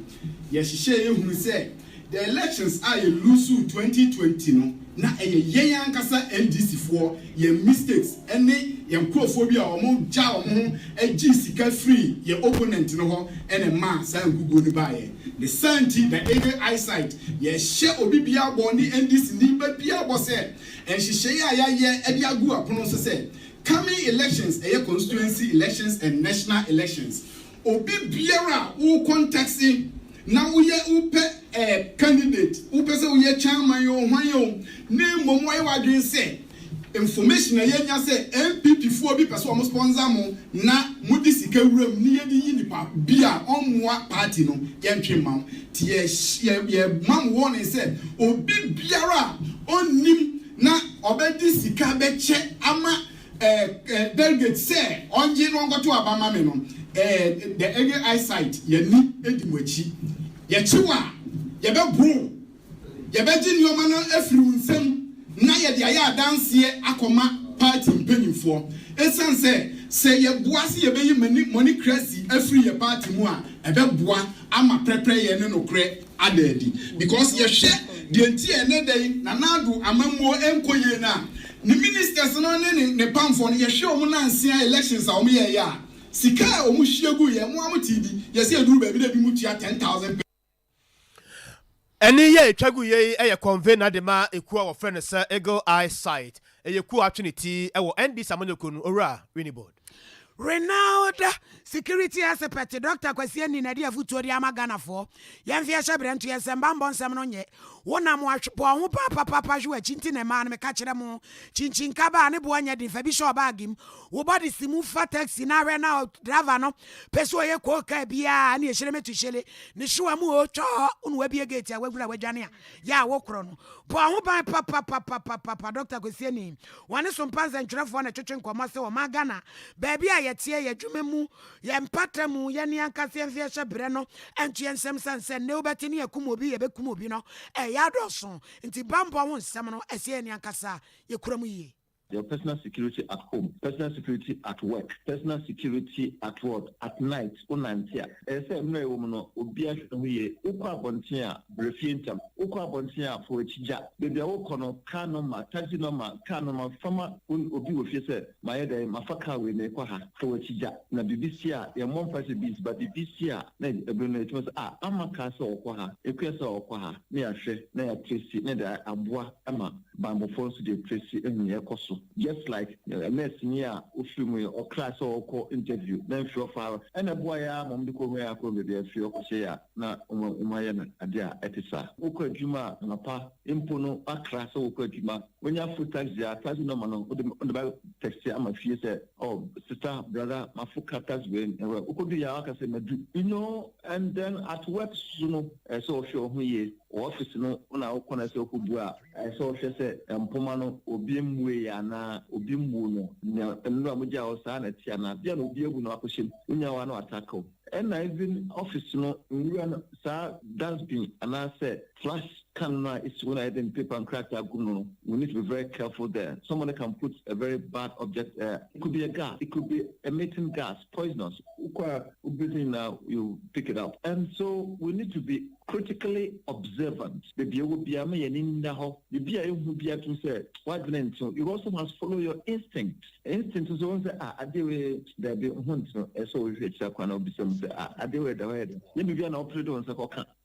S2: ye hihye ye hu se the elections are ye lose 2020 no na yen ankasa NDC for ye mistakes any ye nkrofobia omo ja omo agi sika free ye opponent no ho ene ma san gugu ni bae the santi the Eagle Eyesight ye she obibia bo ni NDC ni ba bia bo se en hihye ya ye edi agu apono so se coming elections, constituency elections and national elections. Obi biara who contesting now we upe candidate upe se we chairman yo hwan yo name mo why wadwen say information na yenya say MPP fo bi person mo sponsor mo na mudi sika wuram ni yedi yi nipa bia onmoa party no yentwe mam tie ye mam warning say obi biara onnim na obedi sika be che ama delegate say onje no ngoto abama me no the ege eyesight ye ni edimochi ye chiwa ye be bro ye be ji nioma no afiri nsem na ye de aya dance akoma party mpanimfo esan say ye boase ye be yi money crazy afiri ye party mu a ebe boa ama prepare ye ne no kre adedi because ye hwe de nti ene den na nadu amammo enkoye na ni ministers no ne pamfo no ye hwe omo na nsia elections a omo ye ya sika omo hwiegu ye mo amotidi ye se eduru ba bi da bi mu tia 10,000.
S7: Any ye twagu ye convey na de ma ekuwa wo friend sir Eagle Eye Sight eyeku opportunity ewo ND Samonoko no ora Winibod
S6: Renowned security aspect Dr. Kwasi ni na dia futu odi amagana fo yemfie hyebrentu yesemba mbonsem no nye wona mo atwepo ho papa hwe achinti ne ma no meka kire mo chinchin kaba ne bo anya de fa bi sho bagim wo body simu fa taxi na hwe na driver no peso ye ko ka bia na ye hyere metu hyele ne hwa mu o cho unu wa bia gate a wagura wadwane a ya wo kro no bo ho papa Dr. Kwasi ni wane so mpanza ntwerefo na twetwe nkomo se wo magana ba bia tie ye dwumemu ye mpatamu ye ne ankase mfie hyebre no entu ensem sanse ne obeti ne yakumobi ye bekumobi no ya doso nti bambo ho nsem no ese ne ankasa ye kuramu yi.
S10: Your personal security at home, personal security at work, personal security at work, at night, unantia. Ese mwe womuno obia hwe ukwa bontia brefientam ukwa bontia for chija bebia wokono car number taxi number car number fama obi wo fie se mayede mafaka we ne kwa ha for chija na BBC a ye mon face bis but BBC a na ebro it was amaka se okwa ha ekwese okwa ha na ya hwe na ya tracy na da aboa ama bambo force de tracy enye ekoso. Just like a mess near Ufimu or class or call interview, then for fire, and a boy, I'm the Korea, be a few Koshea, na Umayana, Adia, Etisa, Uko Juma, Napa, Impono, a class or Juma. When you have food tax, they are passing on the Bible text, I'm a few said, oh, sister, brother, my foot cutters win, and Ukodia, you know, and then at work, you know, so sure who ye, office, no, on our corner, so Kubua, I saw she said, and Pomano, Obimwe, and Obimbuno, and Ramuja or Sana Tiana, the Obia will not push him, Unyawano attack. And I even office no sir dustbin and I said flash camera is when I didn't paper and crack that guno. We need to be very careful there. Someone can put a very bad object there. It could be a gas, it could be emitting gas, poisonous. Now you pick it up. And so we need to be critically observant. You also must follow your instinct. Instinct is always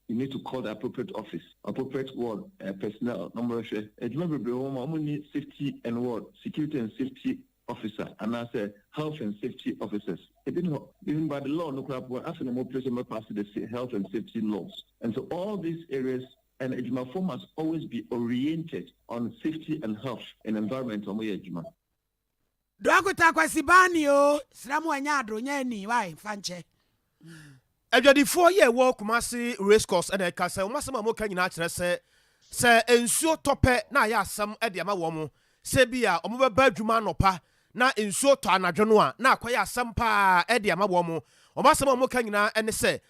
S10: you need to call the appropriate office, appropriate ward personnel. Number remember, safety and ward, security and safety officer, and I say health and safety officers. Even by the law, no crap. We're asking more place past the health and safety laws, and so all these areas. And Ejima form must always be oriented on safety and health and environment.
S6: Dwakuta kwa sibani o siramu anyadro nyeni wai fanche.
S7: Ejadi 4 year walk Kumasi race course and kasa umasema mo kan nyina kire se ensuo tope na ya asam e de ama wo mo se bia omo beba adwuma nopa na ensuo to anadwo no a na akoya asam pa e de ama wo mo umasema mo kan nyina ene se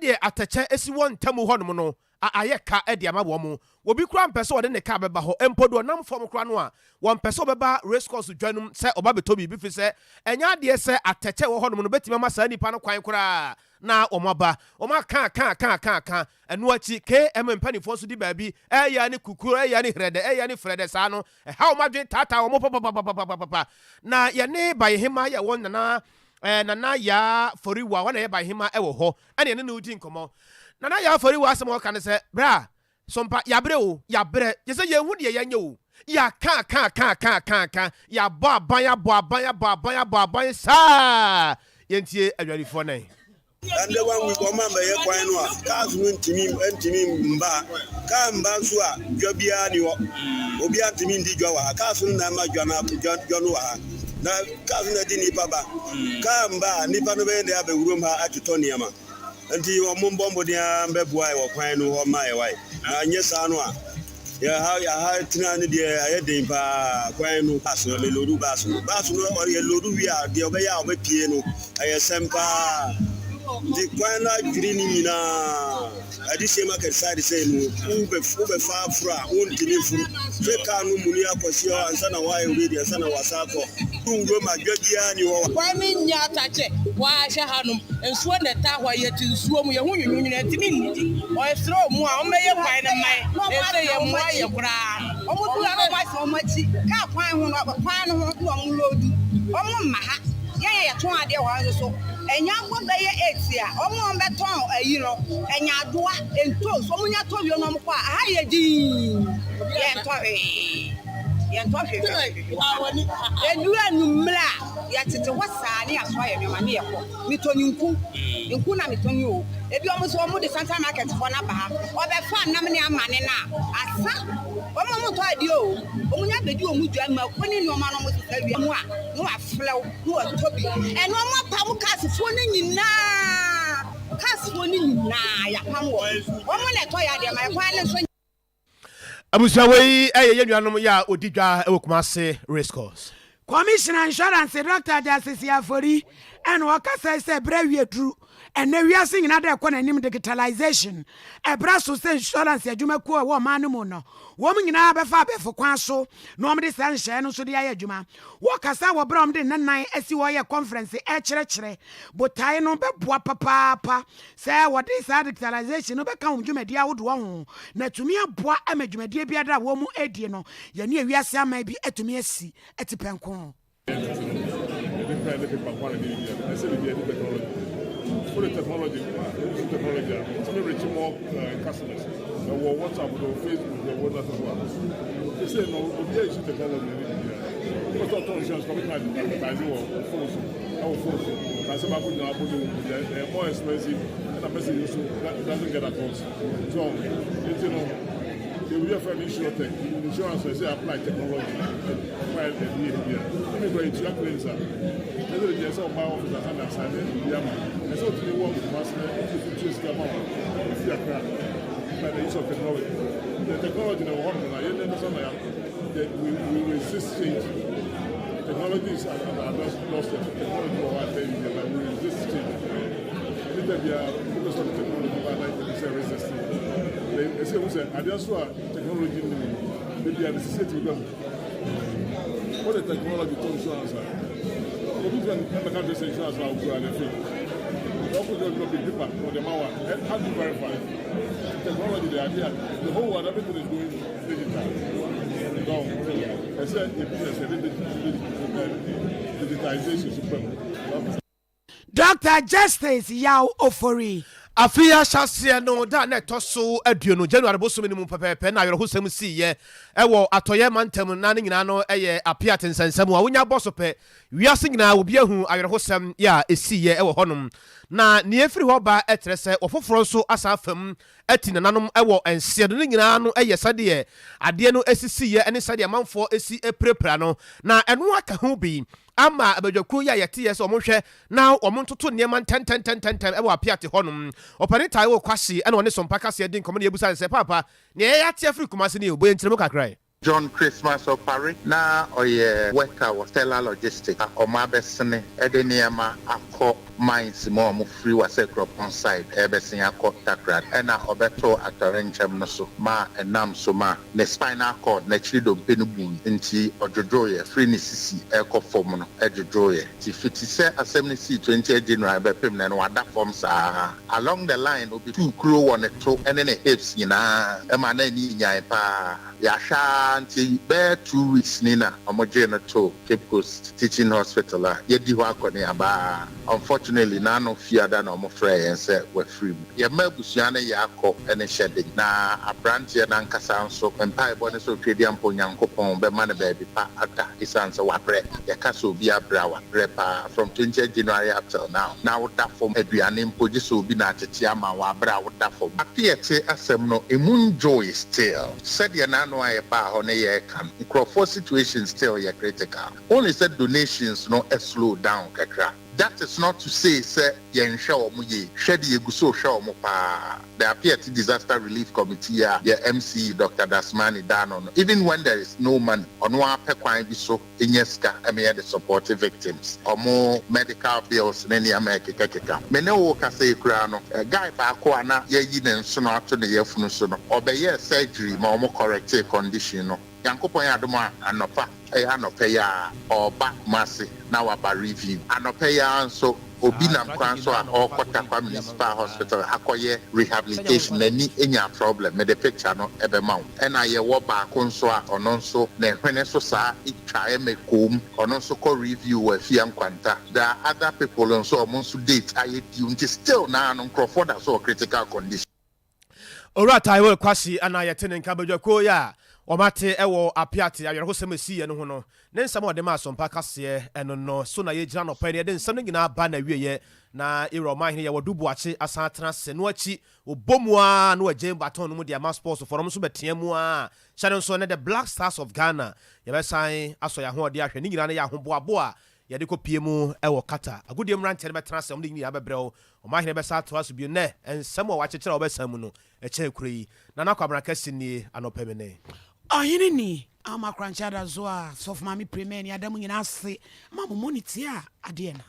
S7: de atache esi won tamu ho no no ayeka e de ama wo mo obi kura mpese wo de ne ka beba ho empodo nam fom kura no a won pese obeba race course dwanum se oba betobi bi fi se enya de se atache wo ho no no betima ma sa nipa no kwan kura na omaba oma kan enu achi KM mpanifo so di baabi eya ne kukuru eya ne hrede eya ne frede sa no ha omadwe tata omo papa na ye ne bayehima ye won nana ya foriwa wana ye bayehima ewo ho ene ne udi nkomo nana ya foriwa asem o kan se bra sompa yabre o yabre je se ye hu de ye nya o ya ka ya ba sa yentie adwarifo nan
S11: and the one we come and be kwan no cars ntimi mba ka mba so a dwabia ni obi atimi ndi dwa wa cars na ma dwa na dwa no wa na cars na di nipa ba ka mba nipa no be ndia be wurom ha atoto niama nti omombombo dia mbeboa e wo kwan no ho ma e wai na nye sa no a ya ha tina ni dia ya den pa kwan no aso le lodu baso no or ye lodu wi a dia obeya obepie no aye sempa the kwana green na adise market side say no ube fa fra on tini furu feka no muni akosi ansa na why we dey ansa na wasako ngo magabia ni wo kwani nya tache wa hye hanum ensuo na ta hwa ye tinsuo mu ye hu nyunyu na tini nidi o esro mu a o meye kwan na mai ese ye mu aye kura o mu tu na ba so machi ka kwan hu no kwan no ho mu lodu o mu ma ha ye to ade wa so enyango be ye 8 a omo beton ayi no enyadoa ento so munya to wi no mko a ye din ye to awani edu anumla ya tete wasa ni aso aye me ma ne ye ko mitonyinku nku na mitoni o ebi omo so omo de Central Market for na ba o be fa nam ne amane na asa omo mo to adi o omunya bedi omu dwa ma kwani no ma no mo tsa wi mu a no aflew no atobi eno mo pa mu kasifo ne nyina kasifo ne nyina ya pam wo omo le to ya de ma kwa ne so
S7: abusa wei eye yenuanom ya odidwa e wokumase race course
S6: Commissioner Insurance Dr. Justice Afori and wakasa say brewie dru and we are singing other corner name digitalization e braso say insurance adwuma ko wo man no no wo nyina be fa be fo kwan so no me de san hye no so de aye adwuma wakasa wo brom de nan asi wo ye conference e kire botai no be boa papa say what is digitalization no be kan dwuma dia wodo ho na tumi aboa amadwuma dia da wo mu edie no ye ne wiase ama bi etumi asi etipenko
S12: for the technology, it's going to reach more customers. Or WhatsApp, or Facebook, or whatever as well. They say, no, we use technology in India. Because auto insurance company advertising or phones, our phones. That's about putting our body, they're more expensive, and a message doesn't get across. So, you know, they will have an insurance, they say apply technology, apply the here. Let me go into your claims, sir. There's all my officers and assignment. And so to the work with us, if you choose them out, if you are cracked by the use of technology. The technology in the world, we resist change. Technology is lost. Technology will have but we resist change. Anytime we are focused on technology, we are resisting. They say, we say, I just saw technology maybe I necessity to them. What the technology to insurance are? The country say insurance are good and they fake. The opposite will be deeper for the power. How do you verify technology? The idea, the whole world, everything is going digital. So, I said, the business, digitization supreme.
S6: Dr. Justice Yao Ofori.
S7: Afia Shasia no da na toso aduonu January boso minimum pepepe na yoro hosem siye ewo atoye mantem na nyina no eye apia tensensem a wonya boso pe wiase nyina obi ahu ayoro hosem ya esiye ewo honom na ne efiri ho ba etrese ofoforo so asafam ati nananom ewo ense do nyina no eye sade ade no esisiye ene sade manfo esi eprepra no na eno aka ho bi ama abadwaku ya yete yes omonhwe na omontoto niema ten ewo apiate honum opanita wo kwasi ene one Sompa kase din komane ebusa nse papa ne ya te afri kumase ne obo entremo kakrai
S13: John Christmas of Paris na oye worker was Stella Logistics oma besene edeniema akọ mines mo free was a crop on side ebesin akọ takrat ena obeto atorenchem no so ma enam so ma ne spinal cord na chiri do penubun nti ojojoye free ni sisi ekọ form no ejojoye ti fitise assembly C20 January be pem na no wada form sa along the line obi two crew one to ene ne hips nyina e ma na ni nyan pa yashanti be 2 weeks nina omojena to Cape Coast Teaching Hospital yedi ho akone aba. Unfortunately na no fiada na omo frɛ yɛn sɛ we free. Ye mabusua na yakɔ ene hyɛde na abranteɛ na nkasa nso mpa ebo ne so twedi ampo nyankopɔn be ma ne baabi pa ada isanse wabrɛ yɛka so bi abra wabrɛ pa from 20th January up till now. Now that from aduane mpo gye so bi na tete ama wabra woda from apiete asɛm no emun joy still said ye na no aye pa ho ne ye kan microphone situation still ye critical. Only said donations no slow down kakra. That is not to say, sir, yenhwe omo ye hwede yeguso hwe omo pa. The Apieti Disaster Relief Committee the MC Dr. Dasmani Danon. Even when there is no money, ono apɛ kwan bi so enyeska eme the support victims. Omo medical bills ne America keka. Me ne wo ka say kura no. Guy ba ko ana ye yi ne nso no ato ne yefunu so no. Obeye surgery ma omo corrective condition no. Yankopon ya adoma anopa anopa ya oba masi na waba review anopa ya nso obi na kwan so a okota kwa municipal hospital akoye rehabilitation nani enya problem me the picture no ebe ma na ye wo ba ko nso a ono nso na hwene so sa itwa e mekom ono nso ko review wa fia nkwanta there are other people nso omo nso date aye di still na no croford so critical condition.
S7: Alright, I will kwasi ana yetene nka badwako ya Omate ewo apiati ayerho semesi ye no ho no ne nsam ode ma Sompa kase eno no so na ye gyina no pa ne de nsam nyina ba na wieye na iro Omanhene ye wodu Boakye asan tena se no achi obomua no agyen baton no mu dia ma sports forum so betea mu a hyane so ne the Black Stars of Ghana ye be san aso ya ho ode ahwe ne nyina ne ya ho boaboa ye de kopie mu ewo kata agudiem rante ne betena se omde nyina bebrɛw Omanhene be sa to aso bi ne nsam o wakyekere obesam mu no eche kuri na nakwabra kase ni anopemene
S6: Omanhene ni amakranchada zoa sof mami premier ni adamu nyina ase ma mo moniti a ade na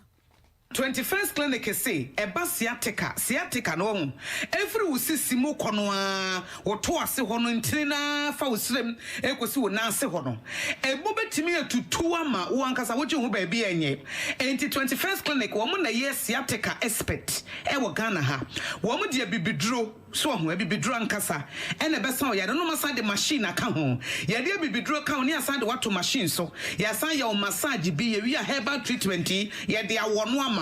S14: 21st clinic say eba sciatica no every usisi mu kono a woto ase ho no ntina fa usrem ekosi wo na ase ho no ebo betimi atutu ama wo ankasa wo gye ho ba bi enye enti 21st clinic wo mo na ye sciatica expert e wo Ghana ha wo mo de bibiduro so ho bibiduro ankasa e na besa ya no masa de machine aka ho ya de bibiduro ka ho ni asa de wato machine so ya san ya o massage bi ya wi a herbal treatment ya de awono ama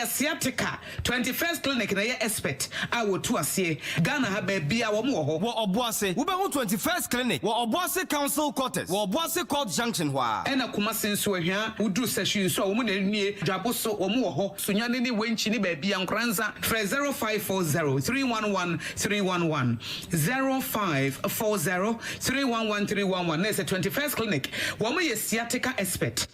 S14: sciatica 21st clinic na ye expert a wo to ase Ghana ha ba bia wo mo ho wo oboase wo be ho 21st clinic wo oboase council quarters wo oboase court junction hwa e na kuma senso ahia wo duru session so wo mo na nie dwaboso wo mo ho sunyane ni wenchi ni ba bia nkranza 0540 311 311 0540 311 311 na 21st clinic wo mo ye sciatica expert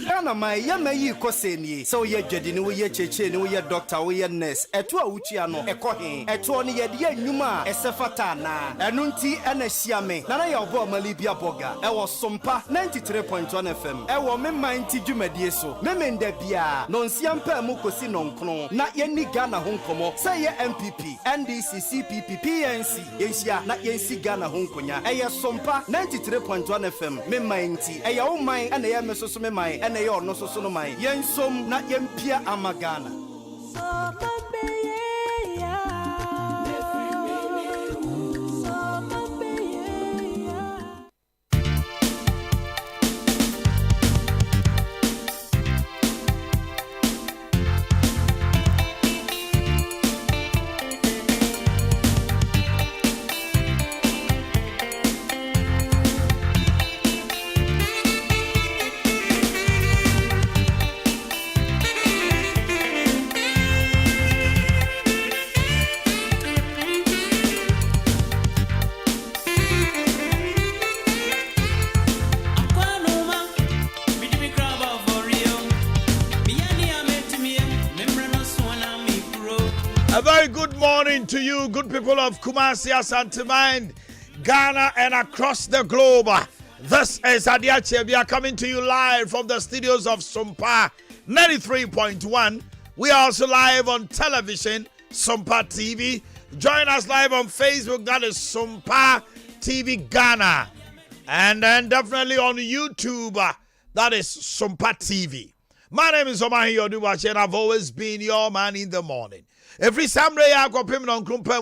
S15: Ghana my yamayi koseni so ye dwede ni wo ye cheche ni wo ye doctor wo ye nurse eto a wutua no ekohe eto ni ye de anwuma esefata na enu nti ena hia me na ya obo malibia boga e wo Sompa 93.1 FM e wo me manti dwumadie so me menda bia no nsiampa mu kosi no nkno na ye ni Ghana ho nkomo say ye MPP NDC CPP PNC yensia na yensi Ghana ho nkonya e ye Sompa 93.1 FM me manti e ye wo man ena ye mesoso me man ena ye ono soso no man yensom na yempia amagana
S1: A very good morning to you, good people of Kumasi, Asante, Ghana, and across the globe. This is Adiache. We are coming to you live from the studios of Sompa 93.1. We are also live on television, Sompa TV. Join us live on Facebook, that is Sompa TV Ghana. And then definitely on YouTube, that is Sompa TV. My name is Omanhene, and I've always been your man in the morning. Every Sunday, I go payment on Krumpa